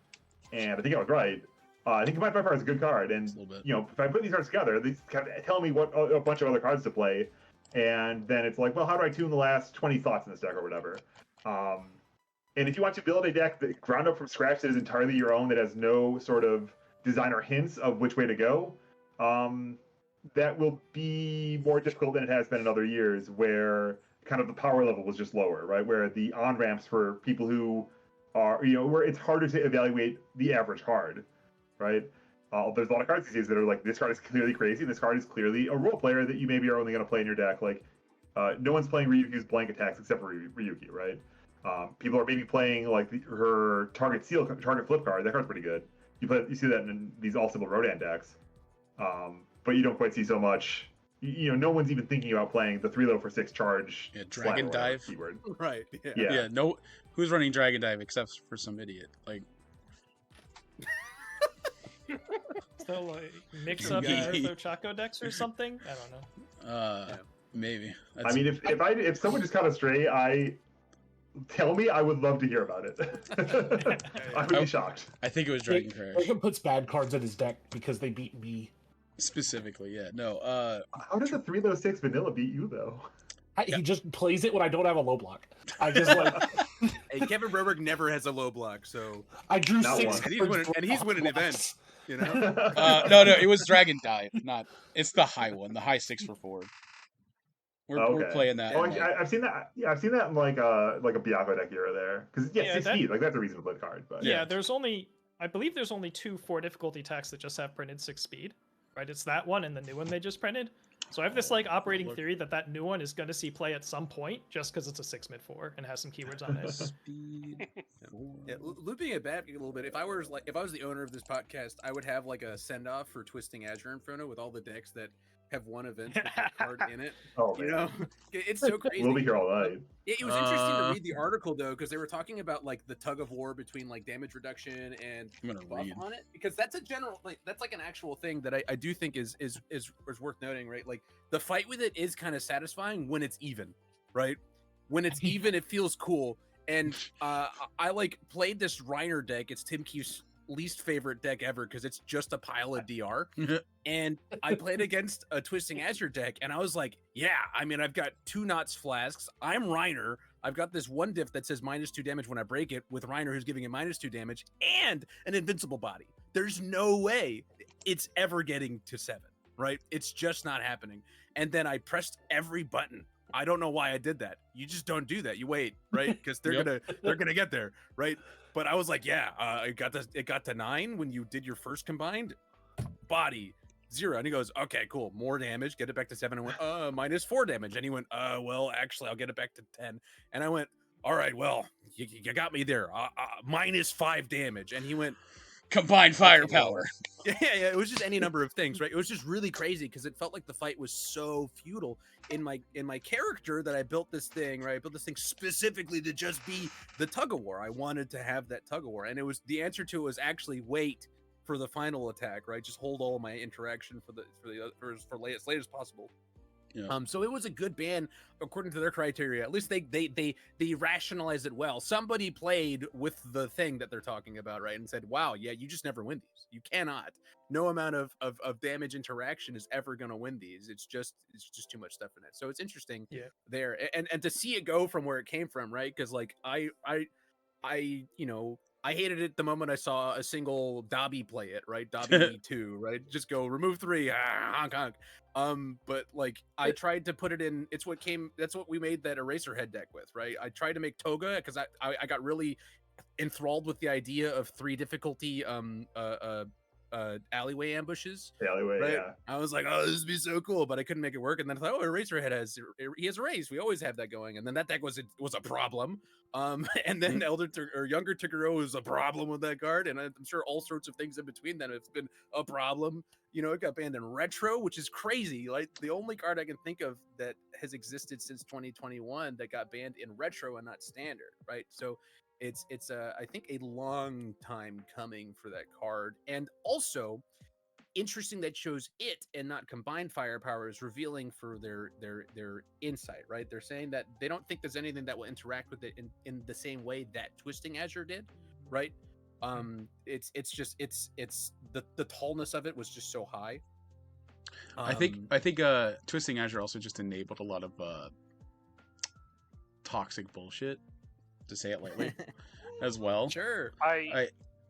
and I think I was right. I think Combined Firepower is a good card, and if I put these cards together, these kind of tell me what a bunch of other cards to play, and then it's like, well, how do I tune the last 20 slots in this deck or whatever? And if you want to build a deck that ground up from scratch that is entirely your own, that has no sort of designer hints of which way to go, that will be more difficult than it has been in other years, where kind of the power level was just lower, right? Where the on ramps for people who are, where it's harder to evaluate the average card, right? There's a lot of cards these days that are like, this card is clearly crazy, and this card is clearly a role player that you maybe are only going to play in your deck. Like, no one's playing Ryukyu's blank attacks except for Ryukyu, right? People are maybe playing like her target flip card. That card's pretty good. You see that in these all symbol Rodan decks, but you don't quite see so much. No one's even thinking about playing the 3 low for 6 charge. Dragon Dive. Keyword. Right. Yeah. No, who's running Dragon Dive except for some idiot? Like, so like mix up Naruto Chaco decks or something. I don't know. Maybe. I mean, if someone just caught a stray, tell me, I would love to hear about it. I would be shocked. I think it was Dragon Crash. Dragon puts bad cards in his deck because they beat me. Specifically, yeah. No. How does a 3 low 6 vanilla beat you though? He just plays it when I don't have a low block. I just like. Hey, Kevin Broberg never has a low block, so I drew Not 6 once. and he's winning events. You know. No, it was Dragon Dive. Not. It's the high one. The high 6 for 4. We're playing that. Oh, I've seen that. Yeah, I've seen that in like a Bianco deck era there. Because 6 speed, like that's a reason to play the card. But yeah, I believe there's only 2 4 difficulty attacks that just have printed 6 speed. Right, it's that one and the new one they just printed. So I have this like operating theory that new one is going to see play at some point, just because it's a 6 mid 4 and has some keywords on it. Speed. Looping it back a little bit. If I was the owner of this podcast, I would have like a send off for Twisting Azure Inferno with all the decks that have one event with that card in it. Oh, man. It's so crazy. We'll be here all night. It was interesting to read the article though, because they were talking about like the tug of war between like damage reduction and buff on it, because that's a general that's like an actual thing that I do think is worth noting, right? Like the fight with it is kind of satisfying when it's even, right? When it's even, it feels cool. And I like played this Reiner deck. It's Tim Keefe's least favorite deck ever because it's just a pile of DR. And I played against a Twisting Azure deck, and I was like, yeah, I mean, I've got 2 Knots Flasks. I'm Reiner. I've got this one diff that says -2 damage when I break it with Reiner who's giving it -2 damage and an invincible body. There's no way it's ever getting to 7, right? It's just not happening. And then I pressed every button. I don't know why I did that. You just don't do that. You wait, right? Because they're gonna get there, right? But I was like, yeah, it got to 9 when you did your first combined body 0, and he goes, okay, cool, more damage, get it back to 7. I went, -4 damage, and he went, well, actually, I'll get it back to 10, and I went, all right, well, you got me there, -5 damage, and he went, Combined firepower. Yeah, it was just any number of things, right? It was just really crazy because it felt like the fight was so futile. In my character that I built this thing, right? I built this thing specifically to just be the tug of war. I wanted to have that tug of war, and it was the answer to it was actually wait for the final attack, right? Just hold all my interaction for late as possible. Yeah. So it was a good ban according to their criteria. At least they rationalized it well. Somebody played with the thing that they're talking about, right, and said, "Wow, yeah, you just never win these. You cannot. No amount of damage interaction is ever going to win these. It's just too much stuff in it." So it's interesting there, and to see it go from where it came from, right? Because like I hated it the moment I saw a single Dobby play it, right? Dobby 2, right? Just go remove 3, honk honk. But like I tried to put it in. That's what we made that Eraserhead deck with, right? I tried to make Toga because I got really enthralled with the idea of 3 difficulty alleyway ambushes. The alleyway, right? yeah. I was like, oh, this would be so cool, but I couldn't make it work. And then I thought, oh, Eraserhead has erase. We always have that going. And then that deck was a problem. And then Younger Toguro was a problem with that card, and I'm sure all sorts of things in between then have been a problem. You know, it got banned in retro, which is crazy. Like the only card I can think of that has existed since 2021 that got banned in retro and not standard, right? So it's I think a long time coming for that card, and also interesting that chose it and not combined firepower is revealing for their insight, right? They're saying that they don't think there's anything that will interact with it in the same way that Twisting Azure did, right? It's the tallness of it was just so high. I think Twisting Azure also just enabled a lot of toxic bullshit, to say it lightly, as well. Sure.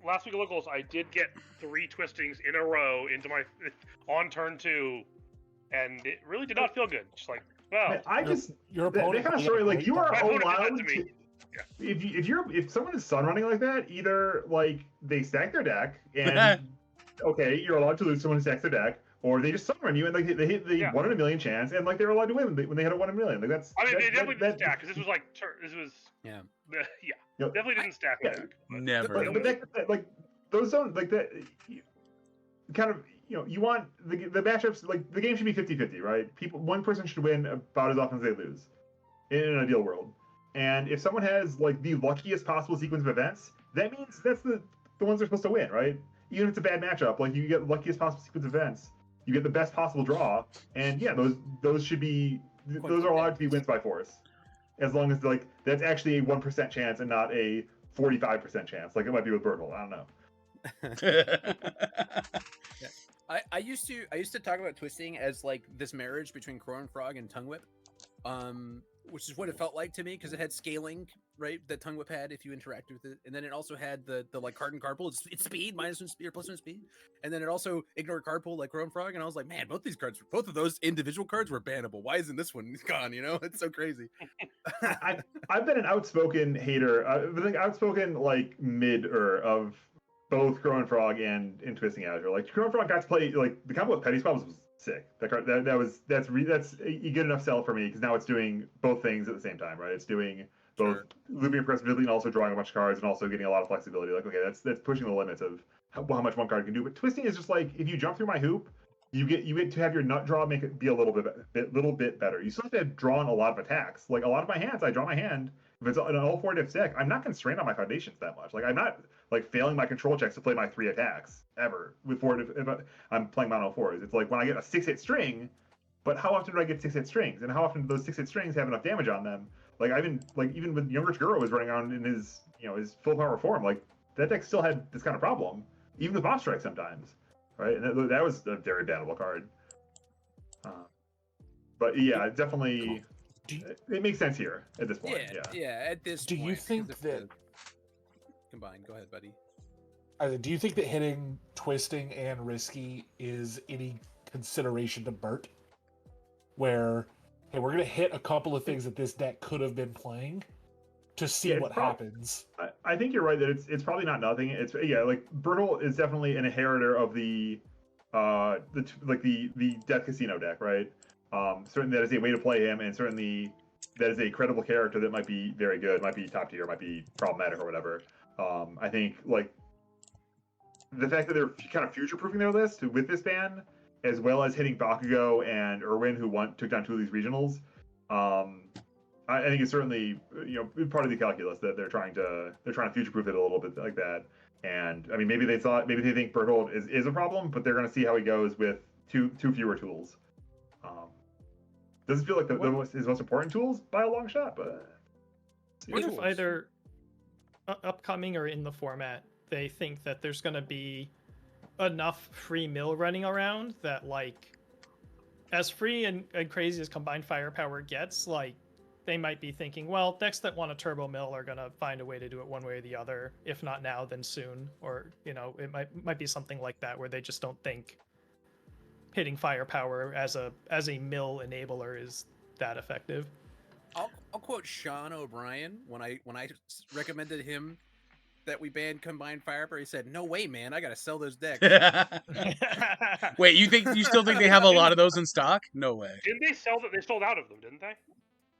Last week of locals, I did get 3 twistings in a row into my on turn 2, and it really did not feel good. Just like, wow. Your opponent that kind of story, like you are My opponent did that allowed to me. Yeah. If someone is sun running like that, either like they stack their deck and okay, you're allowed to lose someone who stacks their deck, or they just sun run you and like they hit the 1 in a million chance, and like they're allowed to win when they hit a 1 in a million. Like that's. I mean, they definitely didn't stack because this was like yeah. Definitely didn't stack the deck. Never. But that, like those don't like that. Kind of, you want the matchups, like the game should be 50-50, right? One person should win about as often as they lose in an ideal world. And if someone has like the luckiest possible sequence of events, that means that's the ones they're supposed to win, right? Even if it's a bad matchup, like you get the luckiest possible sequence of events, you get the best possible draw, and yeah, those should be those are allowed to be wins by force, as long as like that's actually a 1% chance and not a 45% chance, like it might be with Bertle. I don't know. I used to talk about Twisting as like this marriage between Crow and Frog and Tongue Whip, which is what it felt like to me because it had scaling, right? That Tongue Whip had if you interacted with it, and then it also had the like card and card pull. It's speed -1 speed or +1 speed, and then it also ignored card pull like Crow and Frog. And I was like, man, both of those individual cards were bannable. Why isn't this one gone? You know, it's so crazy. I've been an outspoken hater, outspoken like mid-er of both Crow and Frog and in Twisting Azure. Like Crow and Frog got to play like the combo with Petty Squabbles was sick. That card that's a good enough sell for me because now it's doing both things at the same time, right? It's doing both looping impressibility and also drawing a bunch of cards and also getting a lot of flexibility. Like okay, that's pushing the limits of how much one card can do. But Twisting is just like if you jump through my hoop, you get to have your nut draw make it be a little bit better. You still have to have drawn a lot of attacks. Like a lot of my hands, I draw my hand. If it's an all 4 diff deck, I'm not constrained on my foundations that much. Like I'm not like failing my control checks to play my 3 attacks ever with 4 diff. If I'm playing mono 4s, it's like when I get a 6-hit string. But how often do I get 6-hit strings? And how often do those 6-hit strings have enough damage on them? Like even with Younger Toguro was running around in his his full power form, like that deck still had this kind of problem, even with Boss Strike sometimes, right? And that was a very bannable card. But yeah, definitely. It makes sense here at this point. Yeah. At this. Do point, you think that combined? Go ahead, buddy. Do you think that hitting Twisting and Risky is any consideration to Bert? Where, hey, we're gonna hit a couple of things that this deck could have been playing to see what happens. I think you're right that it's probably not nothing. It's like Bertle is definitely an inheritor of the Death Casino deck, right? Certainly that is a way to play him, and certainly that is a credible character that might be very good, might be top tier, might be problematic or whatever. I think like the fact that they're kind of future-proofing their list with this ban, as well as hitting Bakugo and Irwin, who took down 2 of these regionals, I think it's certainly part of the calculus that they're trying to future-proof it a little bit like that. And I mean, maybe they think Berthold is a problem, but they're going to see how he goes with two fewer tools. Doesn't feel like his most important tools by a long shot, but what if either upcoming or in the format they think that there's going to be enough free mill running around that, like, as free and crazy as combined firepower gets, like, they might be thinking, well, decks that want a turbo mill are going to find a way to do it one way or the other. If not now, then soon. Or, it might be something like that where they just don't think hitting firepower as a mill enabler is that effective. I'll quote Sean O'Brien when I recommended him that we ban combined firepower. He said, "No way, man! I gotta sell those decks." Wait, you still think they have a lot of those in stock? No way. Didn't they sell that? They sold out of them, didn't they?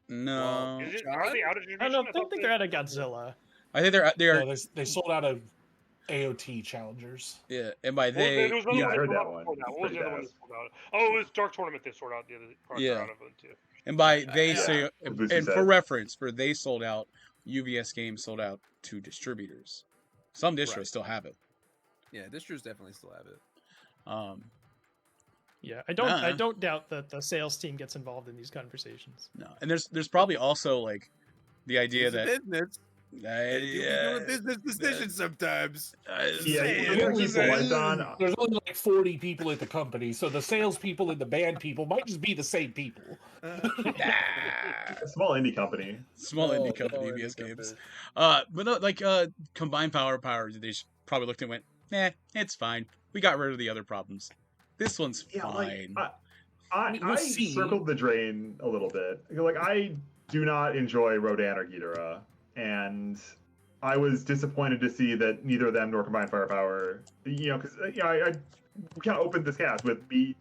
No. Are they out of distribution? I don't think they're out of Godzilla. I think they're. No, they sold out of AOT challengers. Yeah, and by I heard that one. What was the other one that sold out? Oh, it was Dark Tournament that sold out. The other parts are out of them too. And by they say, Booster and set. for reference, for they sold out, UVS Games sold out to distributors. Some distros still have it. Yeah, distros definitely still have it. Yeah, I don't doubt that the sales team gets involved in these conversations. No, and there's probably also like the idea It's a that business. You do a business decision sometimes. There's only like 40 people at the company, so the salespeople and the band people might just be the same people. A small indie company. UVS Games. But no, like combined firepower, they just probably looked and went, it's fine. We got rid of the other problems. This one's fine. I circled the drain a little bit. Like, I do not enjoy Rodan or Ghidorah, and I was disappointed to see that neither of them nor combined firepower. Because I kind of opened this cast with me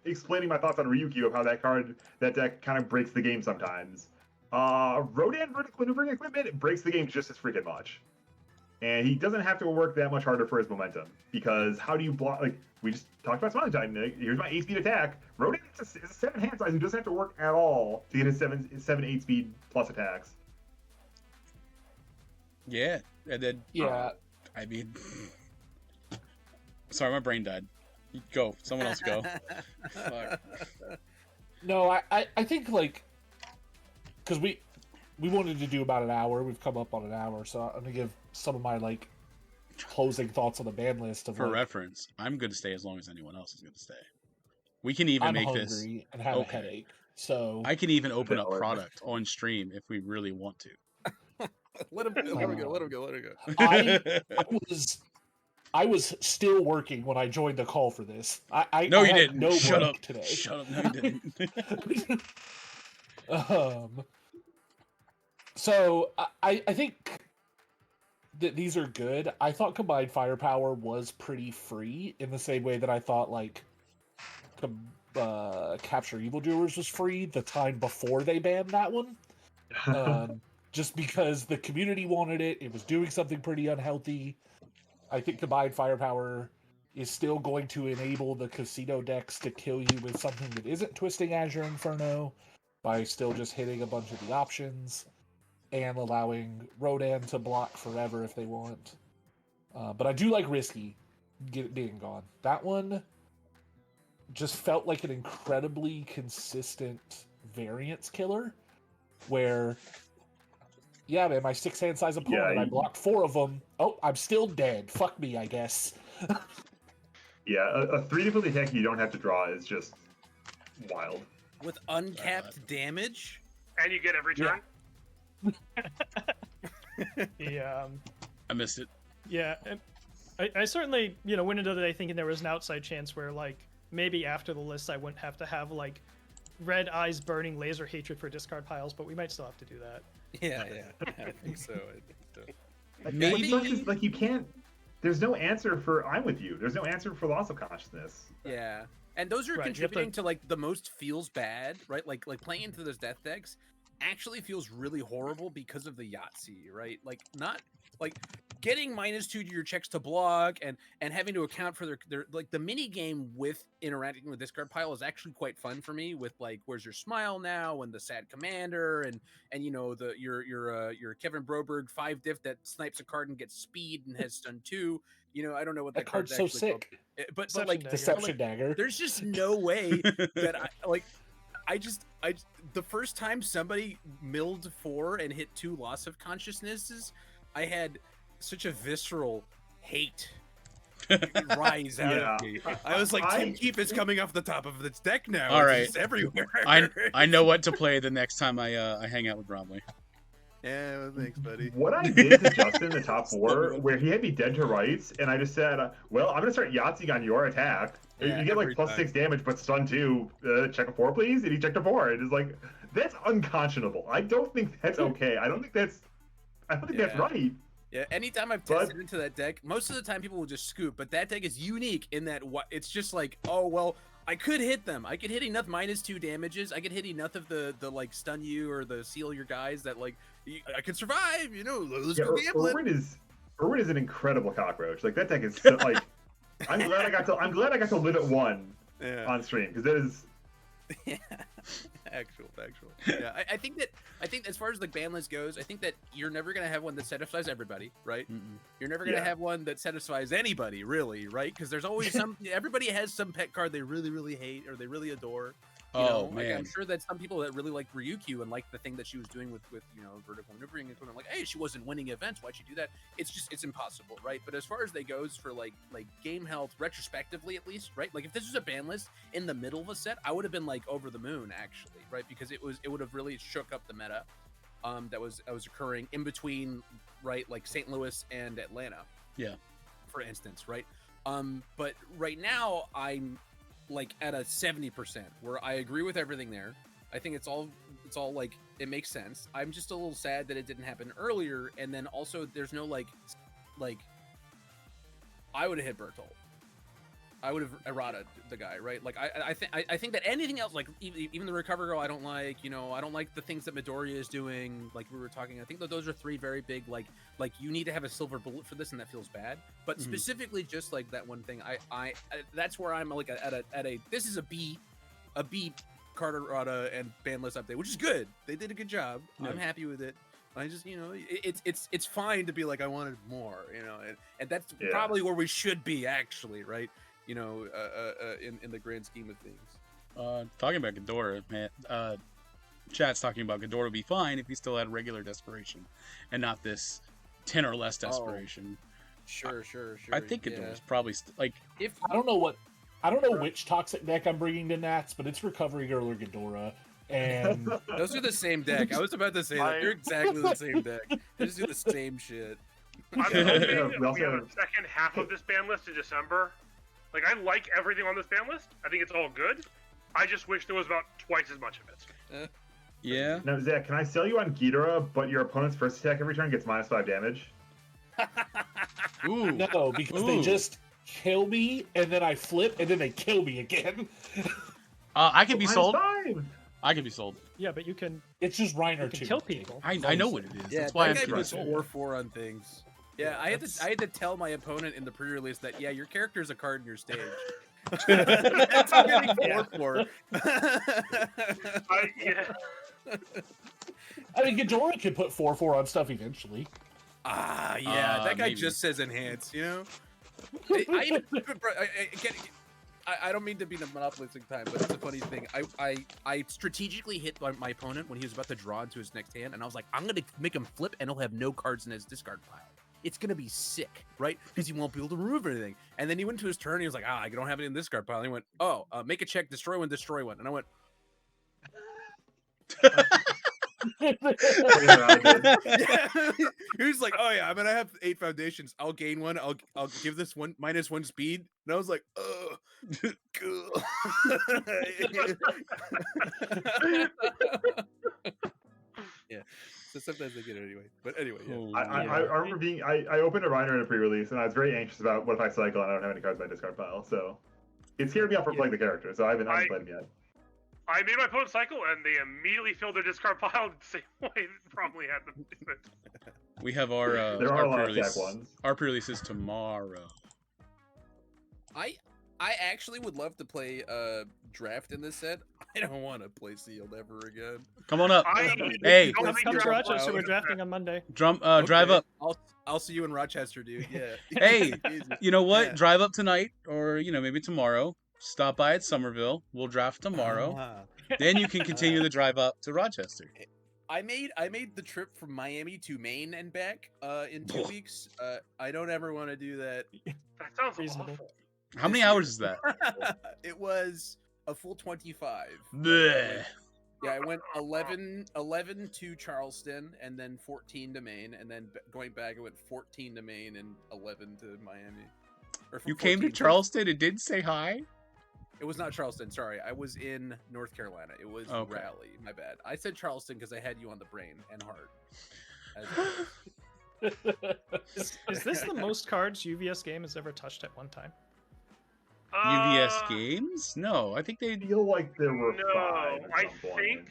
explaining my thoughts on Ryukyu of how that deck kind of breaks the game sometimes. Rodan vertical maneuvering equipment breaks the game just as freaking much. And he doesn't have to work that much harder for his momentum, because how do you block? Like, we just talked about Smiling Titan. Here's my 8-speed attack. Rodan is a 7 hand size who doesn't have to work at all to get his 7-8 speed plus attacks. Yeah, and then I mean, sorry, my brain died. Go, someone else go. Fuck. No, I think, like, because we wanted to do about an hour. We've come up on an hour, so I'm gonna give some of my like closing thoughts on the ban list. For reference, I'm going to stay as long as anyone else is going to stay. We can even make this. I'm hungry and have a headache, so I can even open up product on stream if we really want to. Let him go. I was still working when I joined the call for this. I no, you had didn't. No Shut work up today. Shut up. No, you didn't. So I think that these are good. I thought combined firepower was pretty free in the same way that I thought like capture evildoers was free the time before they banned that one. Just because the community wanted it. It was doing something pretty unhealthy. I think combined firepower is still going to enable the casino decks to kill you with something that isn't Twisting Azure Inferno by still just hitting a bunch of the options and allowing Rodan to block forever if they want. But I do like Risky being gone. That one just felt like an incredibly consistent variance killer where, yeah, man, my 6-hand size opponent, I blocked 4 of them. Oh, I'm still dead. Fuck me, I guess. Yeah, a 3 difficulty attack you don't have to draw is just wild. With uncapped damage? And you get every turn? Yeah. I missed it. Yeah, and I certainly, went into the day thinking there was an outside chance where, like, maybe after the list I wouldn't have to have, like, red eyes burning laser hatred for discard piles, but we might still have to do that. Yeah, I think so. Maybe like you can't. There's no answer for I'm with you. There's no answer for loss of consciousness. Yeah, and those are contributing to like the most feels bad, right? Like playing into those death decks actually feels really horrible because of the Yahtzee, right? Like not like getting -2 to your checks to block and having to account for their like the mini game with interacting with discard pile is actually quite fun for me with like where's your smile now and the sad commander and you know the your Kevin Broberg 5 diff that snipes a card and gets speed and has stun 2. You know, I don't know what That that card's card's so actually called. sick. But Deception like Dagger. Deception Dagger. there's just no way that I the first time somebody milled 4 and hit 2 loss of consciousnesses, I had such a visceral hate rise out of me. I was like, Team Keefe is coming off the top of this deck now. All It's right. just everywhere. I know what to play the next time I hang out with Bromley. Yeah, well, thanks, buddy. What I did to Justin in the top 4, where he had me dead to rights, and I just said, well, I'm going to start Yahtzeeing on your attack. Yeah, you get like every plus time. 6 damage, but stun 2. Check a 4, please. And he checked a 4. It is like, that's unconscionable. I don't think that's okay. I don't think that's Yeah. right. Yeah, anytime I've tested into that deck, most of the time people will just scoop, but that deck is unique in that it's just like, oh, well, I could hit them. I could hit enough -2 damages. I could hit enough of the like stun you or the seal your guys that like I could survive. You know, let's go gambling. Irwin is an incredible cockroach. Like that deck is so, like. I'm glad I got to live at 1 on stream because that is. Yeah, actual. Yeah, I think as far as the ban list goes, I think that you're never gonna have one that satisfies everybody, right? You're never gonna have one that satisfies anybody, really, right? Because there's always everybody has some pet card they really hate or they really adore. You know, man, like, I'm sure that some people that really like Ryukyu and like the thing that she was doing with you know vertical maneuvering and like, hey, she wasn't winning events, why'd she do that? It's impossible, right? But as far as they goes for like game health retrospectively at least, right? Like if this was a ban list in the middle of a set, I would have been like over the moon actually, right? Because it would have really shook up the meta that was occurring in between, right? Like St. Louis and Atlanta. Yeah. For instance, right? But right now I'm like at a 70% where I agree with everything there. I think it's all like it makes sense. I'm just a little sad that it didn't happen earlier, and then also there's no like I would have hit Bertolt. I would have errata the guy, right? Like I think that anything else, like even the Recover Girl, I don't like. You know, I don't like the things that Midoriya is doing. Like we were talking, I think that those are 3 very big like you need to have a silver bullet for this, and that feels bad. But specifically, just like that one thing, I that's where I'm like at a this is a B card errata and ban list update, which is good. They did a good job. Yeah. I'm happy with it. I just, you know, it's fine to be like I wanted more, you know, and that's probably where we should be actually, right? You know, in the grand scheme of things. Talking about Ghidorah, man. Chat's talking about Ghidorah would be fine if he still had regular desperation, and not this 10 or less desperation. Sure. I think Ghidorah's probably like. If I don't know which toxic deck I'm bringing to Nats, but it's Recovery Girl or Ghidorah. And those are the same deck. I was about to say that they're exactly the same deck. They just do the same shit. I'm hoping we have a second half of this ban list in December. Like, I like everything on this ban list. I think it's all good. I just wish there was about twice as much of it. Yeah. Now, Zach, can I sell you on Ghidorah, but your opponent's first attack every turn gets -5 damage? Ooh. no, because they just kill me, and then I flip, and then they kill me again. I can be sold. -5. I can be sold. Yeah, but you can It's just Reiner you can 2. kill people. I know what it is. Yeah, That's why I'm that guy puts sold. 4/4 on things. Yeah, I had to tell my opponent in the pre-release that your character is a card in your stage. That's getting 4/4. I mean, Ghidorah could put 4/4 on stuff eventually. That guy maybe. just says enhance, you know? I don't mean to be monopolistic time, but it's a funny thing. I strategically hit my opponent when he was about to draw into his next hand, and I was like, I'm going to make him flip, and he'll have no cards in his discard pile. It's going to be sick, right? Because he won't be able to remove anything. And then he went to his turn, and he was like, I don't have it in this discard pile. And he went, make a check, destroy one. And I went, he was like, I'm gonna have 8 foundations. I'll gain 1. I'll give this one -1 speed. And I was like, cool. Yeah. So sometimes I get it anyway. But anyway, yeah. I remember I opened a Reiner in a pre-release, and I was very anxious about what if I cycle and I don't have any cards in my discard pile. So it scared me off for playing the character. So I haven't played him yet. I made my opponent cycle, and they immediately filled their discard pile the same way that Bromley had them do it. We have our There are our a lot of pre-release. attack ones. Our pre-release is tomorrow. I actually would love to play draft in this set. I don't want to play sealed ever again. Come on up. I Hey, don't Come think to draft Rochester. was We're in drafting that. on Monday. drive Okay, up. I'll see you in Rochester, dude. Yeah. Hey, Easy. you know what? Yeah. Drive up tonight, or maybe tomorrow. Stop by at Somerville. We'll draft tomorrow. Then you can continue the drive up to Rochester. I made the trip from Miami to Maine and back in 2 weeks. I don't ever want to do that. That sounds Reasonable. awful. How many hours is that? It was a full 25. Bleh. Yeah, I went 11 to Charleston, and then 14 to Maine, and then going back, I went 14 to Maine and 11 to Miami. Or You came to 14 Charleston and didn't say hi? It was not Charleston. Sorry, I was in North Carolina. It was Okay. Raleigh. My bad. I said Charleston because I had you on the brain and heart. Is this the most cards UVS game has ever touched at one time? UVS games? No, I think they. I feel like there were No, 5 at I some point. think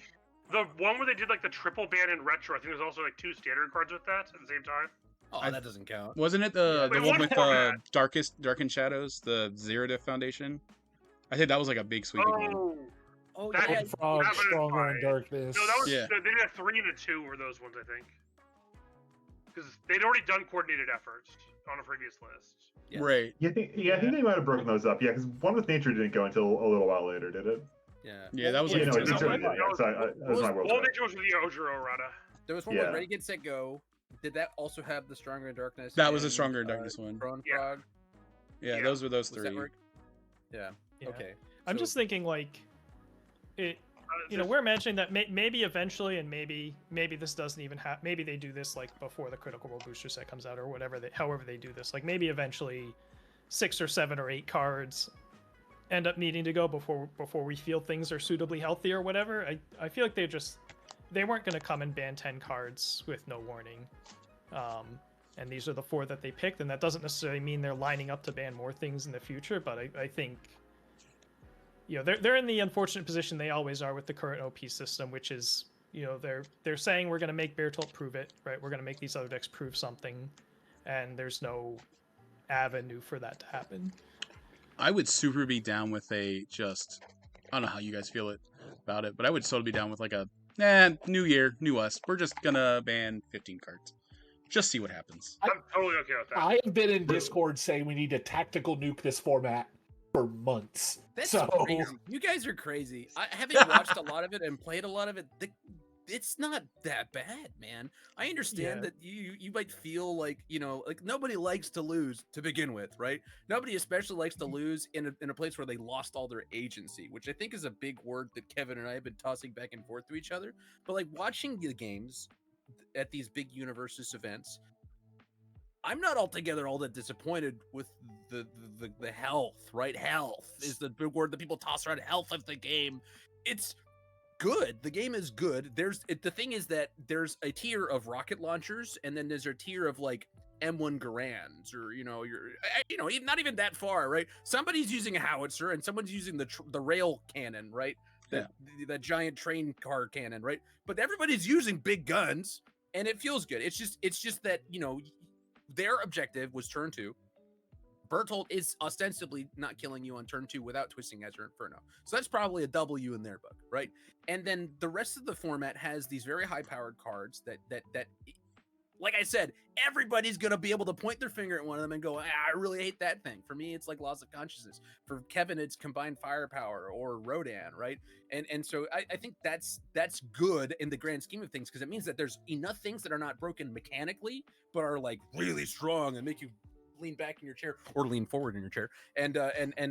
the one where they did like the triple ban in retro. I think there's also like 2 standard cards with that at the same time. Oh, that doesn't count. Wasn't it the Wait, one what with format? Darkened Shadows, the Zero Diff Foundation? I think that was like a big sweeping one. Oh, Oh, That yeah. is- Frog, that was Stronger, fine. and Darkness. no, that was Yeah. they did a 3 and a 2 were those ones I think, because they'd already done coordinated efforts on a previous list. Yeah. Right. I think they might have broken those up. Yeah, because one with Nature didn't go until a little while later, did it? Yeah. Yeah, that was Yeah, like no, two Nature separate. did. Yeah, so that was my world. All Cup. Nature was with the Ojiro Errata. There was one Yeah. with Ready, Get, Set, Go. Did that also have the Stronger in Darkness? That was the and, Stronger in Darkness one. Drone Yeah. Frog? Yeah, Yeah. those were those Was that three. work? Yeah. Yeah. Okay. I'm So- just thinking like it. We're imagining that maybe eventually, and maybe this doesn't even have. Maybe they do this like before the Critical Role booster set comes out, or whatever. However they do this, like maybe eventually, 6 or 7 or 8 cards end up needing to go before we feel things are suitably healthy or whatever. I feel like they weren't going to come and ban 10 cards with no warning, and these are the 4 that they picked, and that doesn't necessarily mean they're lining up to ban more things in the future. But I think. They're in the unfortunate position they always are with the current OP system, which is, they're saying we're going to make Bertolt prove it, right? We're going to make these other decks prove something, and there's no avenue for that to happen. I would super be down with I don't know how you guys feel about it, but I would sort of be down with like new year, new us. We're just gonna ban 15 cards. Just see what happens. I'm totally okay with that. I have been in Discord saying we need to tactical nuke this format for months. That's so crazy. You guys are crazy. Having watched a lot of it and played a lot of it, it's not that bad, man. I understand Yeah. that you might feel like, like nobody likes to lose to begin with, right? Nobody especially likes to lose in a place where they lost all their agency, which I think is a big word that Kevin and I have been tossing back and forth to each other. But like watching the games at these big Universus events, I'm not altogether all that disappointed with the health, right? Health is the big word that people toss around. Health of the game. It's good. The game is good. The thing is that there's a tier of rocket launchers, and then there's a tier of like M1 Garands, or not even that far, right? Somebody's using a howitzer, and someone's using the rail cannon, right? That giant train car cannon, right? But everybody's using big guns, and it feels good. It's just that their objective was turn 2. Bertolt is ostensibly not killing you on turn 2 without twisting Azure Inferno. So that's probably a W in their book, right? And then the rest of the format has these very high-powered cards that like I said, everybody's going to be able to point their finger at one of them and go, I really hate that thing. For me, it's like loss of consciousness. For Kevin, it's combined firepower or Rodan, right? And so I think that's good in the grand scheme of things, because it means that there's enough things that are not broken mechanically, but are like really strong and make you lean back in your chair or lean forward in your chair and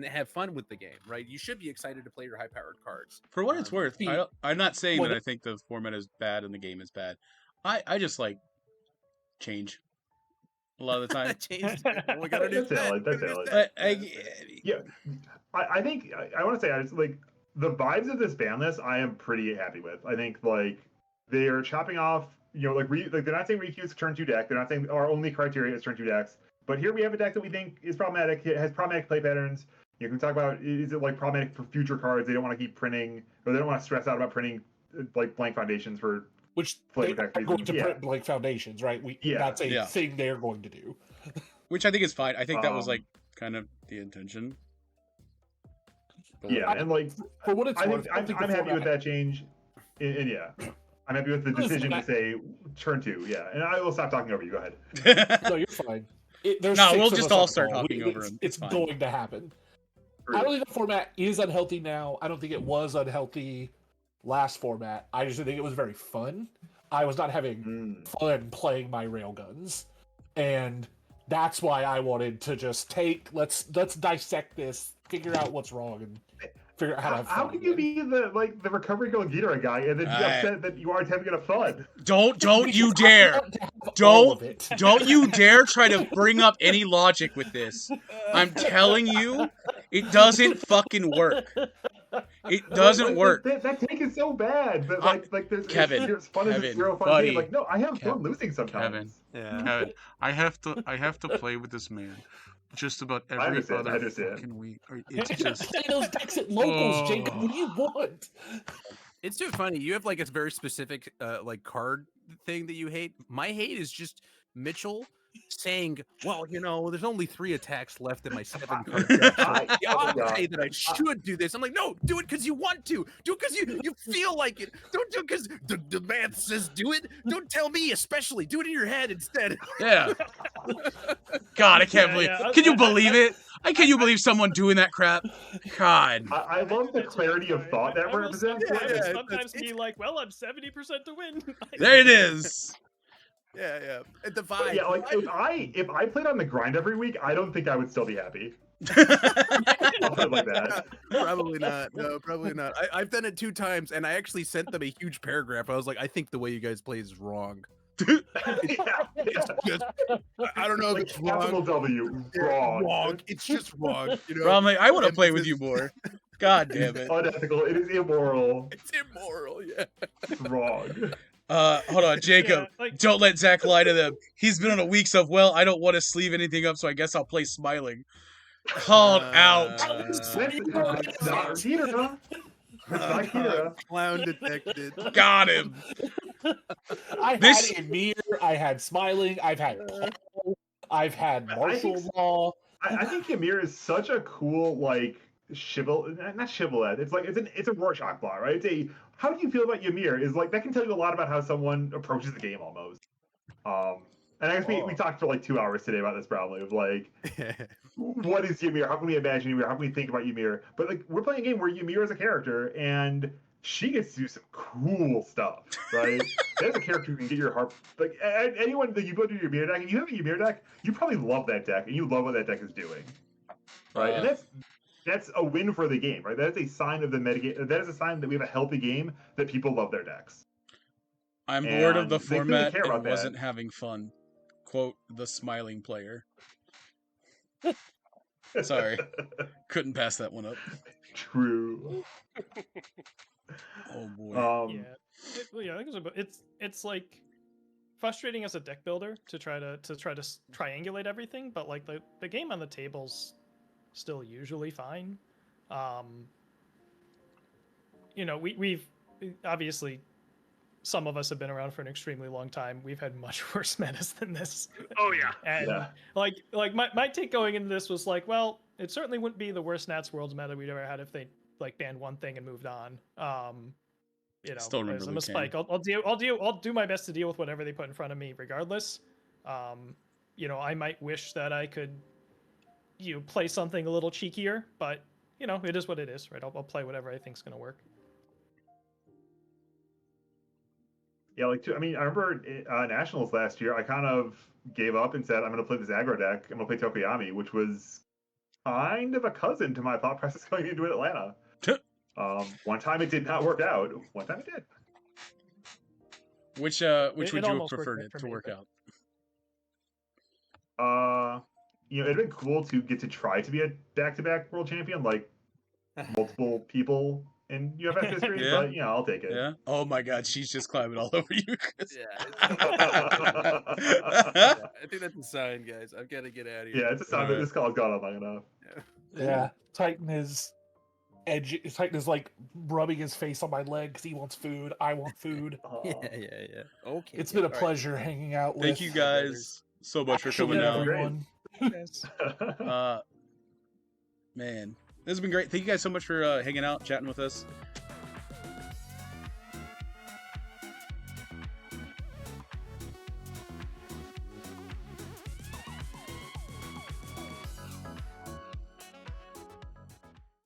have fun with the game, right? You should be excited to play your high-powered cards. For what it's worth, I'm not saying What- that I think the format is bad and the game is bad. I just like change a lot of the time. Changed it. We got a new That's valid, set. that's valid. I think I want to say, it's like the vibes of this ban list I am pretty happy with. I think like they are chopping off, they're not saying Riku's turn 2 deck. They're not saying our only criteria is turn 2 decks. But here we have a deck that we think is problematic. It has problematic play patterns. You can talk about, is it like problematic for future cards? They don't want to keep printing, or they don't want to stress out about printing like blank foundations for Which flavor they text are going reasons. to Yeah. print blank foundations, right? That's a thing they're going to do. Which I think is fine. I think that was like kind of the intention. But Yeah, and like For what it's I worth, think I'm happy with that change, and yeah, I'm happy with the decision to say turn 2. Yeah, and I will stop talking over you. Go ahead. No, you're fine. There's No, 6 we'll of just us on all the start call. talking over him. It's It's fine. going to happen. I don't think the format is unhealthy now. I don't think it was unhealthy last format. I just think it was very fun. I was not having fun playing my railguns, and that's why I wanted to just let's dissect this, figure out what's wrong, and figure out how to have fun. How can you be the recovery girl Ghidorah guy and then be upset that you aren't having enough fun? Don't you dare! Don't you dare try to bring up any logic with this. I'm telling you, it doesn't fucking work. It doesn't work. That take is so bad. But there's Kevin, it's fun as a Kevin, zero fun buddy, game. Like, no, I have fun losing sometimes. Kevin, Yeah. Kevin, I have to play with this man just about every other fucking week. It's just play those decks at locals, Jacob. What do you want? It's too funny. You have like a very specific like card thing that you hate. My hate is just Mitchell saying, "Well, there's only 3 attacks left in my 7 card deck. So the odds say that I should do this." I'm like, "No, do it because you want to. Do it because you feel like it. Don't do it because the math says do it. Don't tell me, especially. Do it in your head instead." Yeah. God, I can't believe. Can you believe it? Can you believe someone doing that crap? God. I love the clarity of thought that represents. Sometimes be like, "Well, I'm 70% to win." There it is. Yeah. And the vibe. Yeah, like if I played on the grind every week, I don't think I would still be happy. I'll put it like that. Probably not. No, probably not. I've done it 2 times, and I actually sent them a huge paragraph. I was like, "I think the way you guys play is wrong." It's just, I don't know if it's capital wrong. W, wrong. It's just wrong. Bromley, I want to play with you more. God damn it. Unethical. It is immoral. It's immoral. Yeah. It's wrong. Hold on, Jacob. Don't let Zach lie to them. He's been on a week of, well, I don't want to sleeve anything up, so I guess I'll play smiling. Called out. That's not Ghidorah. It's not Ghidorah. Clown detected. Got him. I had Emir, I had Smiling, I've had martial law. I think Ymir is such a cool not shibboleth. It's a Rorschach blot, right? How do you feel about Ymir? Is that can tell you a lot about how someone approaches the game almost. And I guess we talked for 2 hours today about this probably of what is Ymir? How can we imagine Ymir? How can we think about Ymir? But we're playing a game where Ymir is a character and she gets to do some cool stuff, right? That's a character who can get your heart. Anyone that you go to your Ymir deck and you have a Ymir deck, you probably love that deck and you love what that deck is doing, right? And that's a win for the game, right? That is a sign of the metagame. That is a sign that we have a healthy game that people love their decks. I'm bored of the format and wasn't having fun. Quote, the smiling player. Sorry. Couldn't pass that one up. True. Oh boy. I think it's frustrating as a deck builder to try to triangulate everything, but the game on the table's still usually fine. We've obviously, some of us have been around for an extremely long time. We've had much worse metas than this. Oh yeah. And my take going into this was well, it certainly wouldn't be the worst Nats Worlds meta we'd ever had if they banned one thing and moved on. Still remember as I'm a Spike, I'll do my best to deal with whatever they put in front of me, regardless. I might wish that I could, play something a little cheekier, but it is what it is, right? I'll play whatever I think's gonna work. Yeah, I remember Nationals last year, I kind of gave up and said, I'm going to play this aggro deck. I'm going to play Tokoyami, which was kind of a cousin to my thought process going into Atlanta. One time it did not work out. One time it did. Which would you have preferred it to work out? It'd been cool to get to try to be a back-to-back world champion, multiple people in UFS history, but I'll take it. Yeah. Oh my God, she's just climbing all over you, Chris. Yeah. I think that's a sign, guys. I've got to get out of here. Yeah, it's a sign that this call's gone on long enough. Yeah. Yeah, Titan is edgy. Titan is like rubbing his face on my leg because he wants food. I want food. Yeah. Okay. It's been a pleasure hanging out with. Thank you guys so much for coming out. Everyone. Yes. Man, this has been great. Thank you guys so much for hanging out, chatting with us.